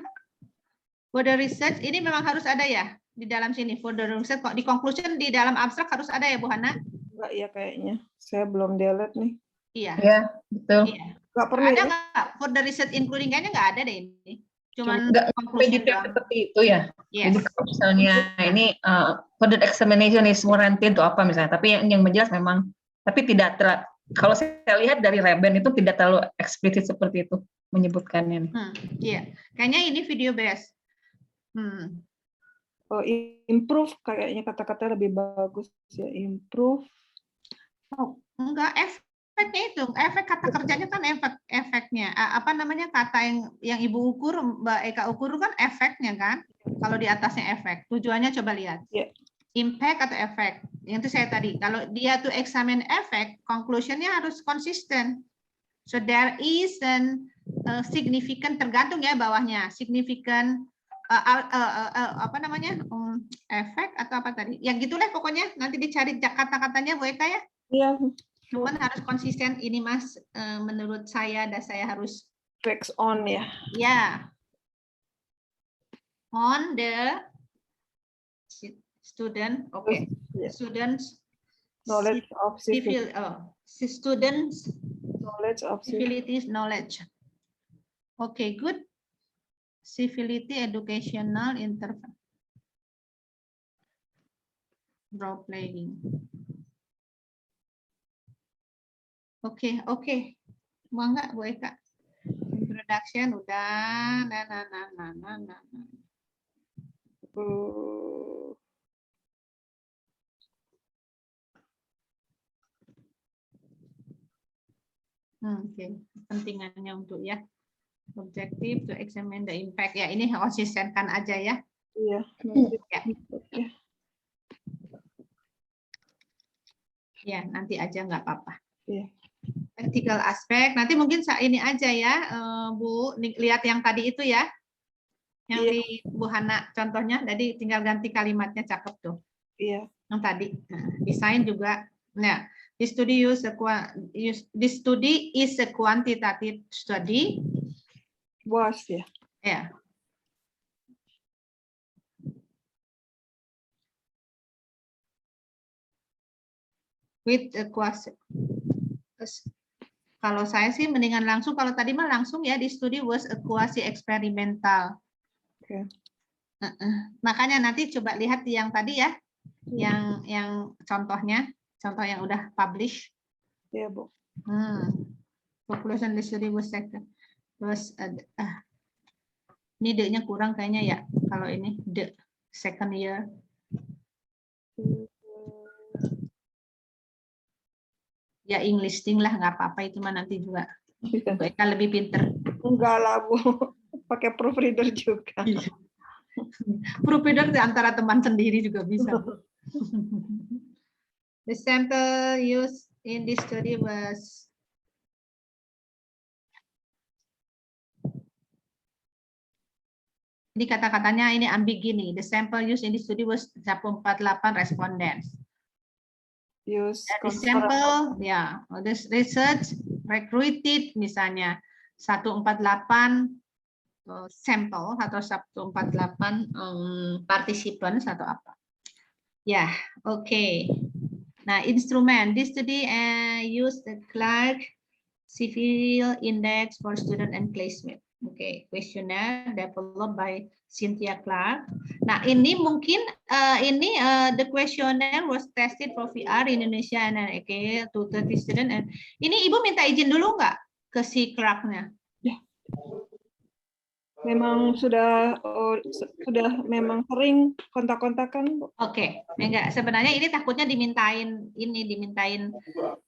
For the research ini memang harus ada ya di dalam sini. For the research kok di conclusion di dalam abstrak harus ada ya Bu Hana? Enggak ya kayaknya. Saya belum delete nih. Iya. Iya, betul. Iya. Enggak perlu. Ada nggak for the research including, kayaknya nggak ada deh ini. Cuman Nggak conclusion detail doang. seperti itu ya. Yes. Jadi kalau misalnya ini further examination is warranted atau apa misalnya, tapi yang jelas memang, tapi tidak kalau saya lihat dari Reben itu tidak terlalu eksplisit seperti itu menyebutkannya nih. Iya, kayaknya ini video base. Oh, improve kayaknya kata-kata lebih bagus ya, improve. Oh, enggak, efeknya itu, efek kata kerjanya kan efeknya. Apa namanya kata yang Ibu ukur, Mbak Eka ukur kan efeknya kan? Kalau di atasnya efek, tujuannya coba lihat. Yeah. Impact atau efek. Yang itu saya tadi, kalau dia tuh examine efek, conclusion-nya harus konsisten. So there is an significant, tergantung ya bawahnya, significant apa namanya efek atau apa tadi? Yang gitulah pokoknya, nanti dicari kata-katanya Bu Eka ya. Iya. Cuman harus konsisten ini Mas, menurut saya dan saya harus Fix on ya. ya on the student, okay. Yeah. Students Knowledge of civil, students knowledge of civilities knowledge. Okay, good. Civility educational intervention. Role playing. Oke. Mau nggak Bu Eka? Introduction udah. Oke, pentingannya untuk ya. Objective to examine the impact. Ya, ini konsistenkan aja ya. Iya. Ya. Ya, nanti aja nggak apa-apa. Iya. Practical aspek. Nanti mungkin ini aja ya, Bu. Lihat yang tadi itu ya. Yang Iya. di Bu Hana contohnya. Jadi tinggal ganti kalimatnya, cakep tuh. Iya. Yang tadi. Nah, desain juga. Nah, this study is a quantitative study. Was ya. Ya. With a quasi. Kalau saya sih mendingan langsung, kalau tadi mah langsung ya, di studi was a quasi eksperimental. Oke. Makanya nanti coba lihat yang tadi ya, yang contohnya, contoh yang udah publish. Iya, Bu. Conclusion the study was ini D-nya kurang kayaknya ya, kalau ini the second year. Ya English listing lah, nggak apa-apa itu mah nanti juga. Bu Eka lebih pinter. Enggak lah, Bu. Pakai proofreader juga. Proofreader antara teman sendiri juga bisa. The sample used in this study was ini kata-katanya ini ambiguous. The sample used in this study was 148 respondents. Use The sample, ya, this research recruited misalnya 148 sampel atau 148 participants atau apa. Ya, oke. Nah, instrumen. This study use the Clark Civil Index for Student and Classmate. Oke, questionnaire developed by Cynthia Clark. Nah, ini mungkin the questionnaire was tested for VR Indonesia and to 30 student. And ini Ibu minta izin dulu nggak ke si Clark-nya? Ya. Memang sudah memang sering kontak-kontakan. Oke, enggak. Sebenarnya ini takutnya dimintain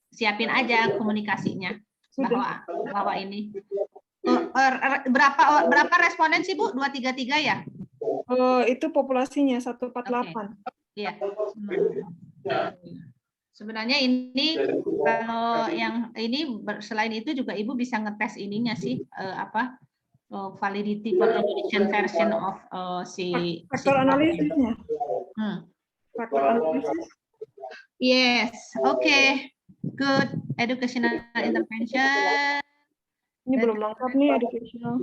siapin aja komunikasinya bahwa ini. Berapa responden sih Bu? 233 ya? Itu populasinya 148. Iya. Sebenarnya ini kalau yang ini selain itu juga Ibu bisa ngetes ininya sih validity correlation version of faktor analisisnya. Faktor analisis. Yes, okay. Good educational intervention. Ini belum lengkap nih educational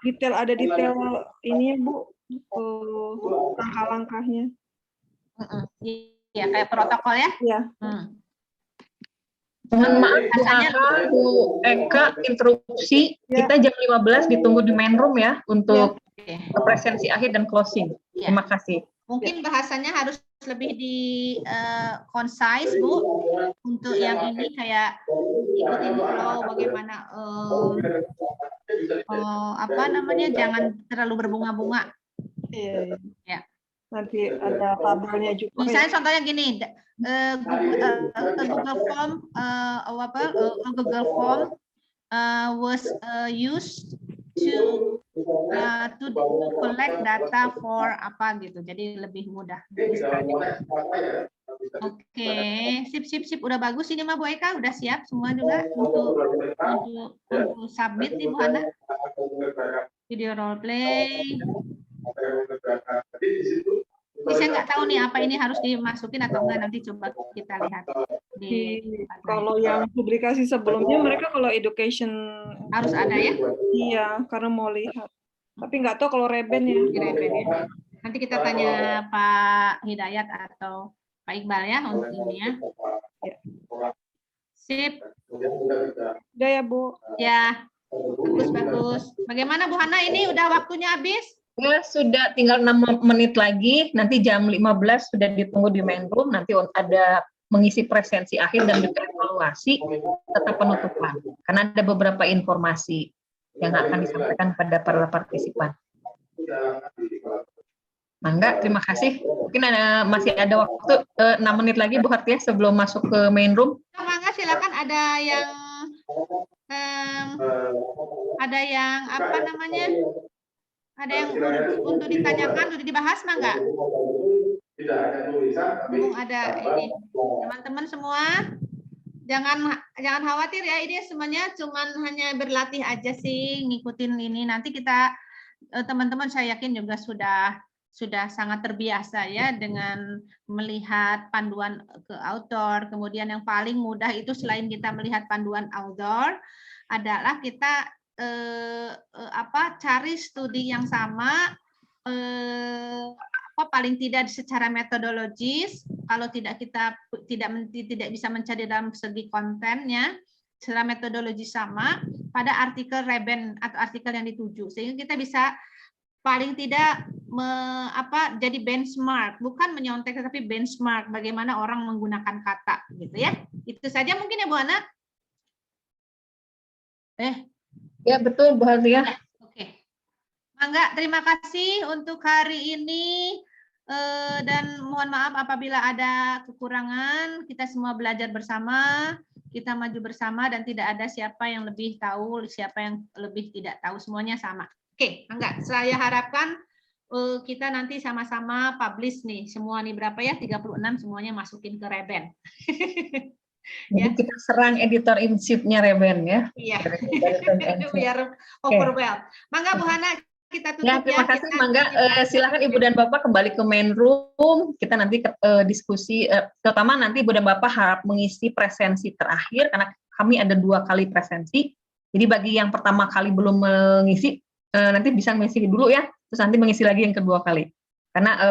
detail, ada detail ini ya Bu, langkah-langkahnya. Iya, kayak protokol ya. Iya. Mohon maaf Bu Rasanya Aha, Bu Eka, interupsi. Ya. Kita jam 15 ditunggu di main room ya untuk oke. presensi akhir dan closing. Ya. Terima kasih. Mungkin bahasanya harus lebih di concise, Bu. Untuk yang ini kayak ikutin flow bagaimana apa namanya, jangan terlalu berbunga-bunga. Iya, iya. Ya. Nanti ada tabelnya juga. Misalnya contohnya gini, Google Form Google Form was used to collect data for apa gitu. Jadi lebih mudah. Oke, sip. Udah bagus ini mah Bu Eka, udah siap semua juga untuk submit nih Bu Hana. Video role play. Ini saya nggak tahu nih apa ini harus dimasukin atau enggak, nanti coba kita lihat Kalau yang publikasi sebelumnya mereka kalau education harus ada ya. Iya, karena mau lihat. Tapi nggak tahu kalau Reben ya. Di Reben ya. Nanti kita tanya Pak Hidayat atau Pak Iqbal ya untuk ini ya. Sip. Udah ya Bu. Ya, bagus. Bagaimana Bu Hana, ini udah waktunya habis? Ya, sudah tinggal 6 menit lagi. Nanti jam 15 sudah ditunggu di main room. Nanti ada mengisi presensi akhir dan juga evaluasi serta penutupan. Karena ada beberapa informasi yang akan disampaikan pada para partisipan. Mangga, terima kasih. Mungkin masih ada waktu 6 menit lagi Bu Hartia sebelum masuk ke main room. Mangga, silakan. Ada yang apa namanya? Ada yang untuk ditanyakan, untuk dibahas, Mangga? Tidak ada tulisan, tapi ada ini. Teman-teman semua, jangan khawatir ya. Ini semuanya cuman hanya berlatih aja sih, ngikutin ini. Nanti kita teman-teman saya yakin juga sudah sangat terbiasa ya dengan melihat panduan ke outdoor. Kemudian yang paling mudah itu selain kita melihat panduan outdoor adalah kita cari studi yang sama, paling tidak secara metodologis. Kalau tidak kita tidak bisa mencari dalam segi kontennya, secara metodologi sama pada artikel Reben atau artikel yang dituju, sehingga kita bisa paling tidak jadi benchmark, bukan menyontek tetapi benchmark bagaimana orang menggunakan kata gitu ya. Itu saja mungkin ya Bu Ana. Ya betul Bu Hartia. Oke. Mangga, terima kasih untuk hari ini dan mohon maaf apabila ada kekurangan. Kita semua belajar bersama, kita maju bersama dan tidak ada siapa yang lebih tahu, siapa yang lebih tidak tahu, semuanya sama. Oke, Mangga, saya harapkan kita nanti sama-sama publish nih semua nih berapa ya, 36 semuanya masukin ke Reben. Jadi Ya. kita serang editor in chief-nya Reben ya. Iya. Biar overwhelmed. Mangga Bu Hana, kita tutup ya. Terima kasih. Mangga, silakan Ibu dan Bapak kembali ke main room. Kita nanti diskusi, terutama nanti Ibu dan Bapak harap mengisi presensi terakhir karena kami ada 2 kali presensi. Jadi bagi yang pertama kali belum mengisi, nanti bisa mengisi dulu ya. Terus nanti mengisi lagi yang kedua kali. Karena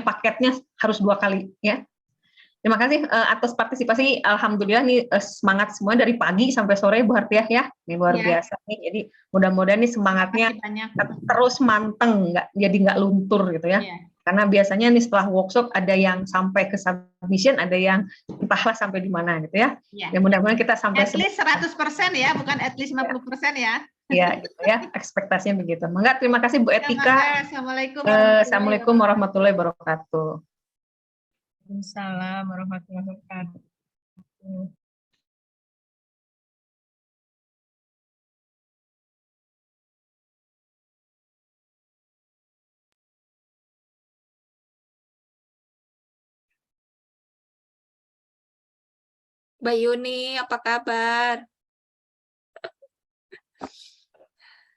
paketnya harus 2 kali ya. Terima kasih atas partisipasi. Alhamdulillah nih semangat semua dari pagi sampai sore Bu Hartiah ya. Ini luar biasa nih. Jadi mudah-mudahan nih semangatnya terus manteng, nggak luntur gitu ya. Karena biasanya nih setelah workshop ada yang sampai ke submission, ada yang entahlah sampai di mana gitu ya. Ya mudah-mudahan kita sampai at least 100% ya, bukan at least 50% ya. Ya, gitu ya. Ekspektasinya begitu. Mangga, terima kasih Bu Etika. Assalamualaikum warahmatullahi wabarakatuh. Waalaikumsalam warahmatullahi wabarakatuh. Mbak Yuni, apa kabar?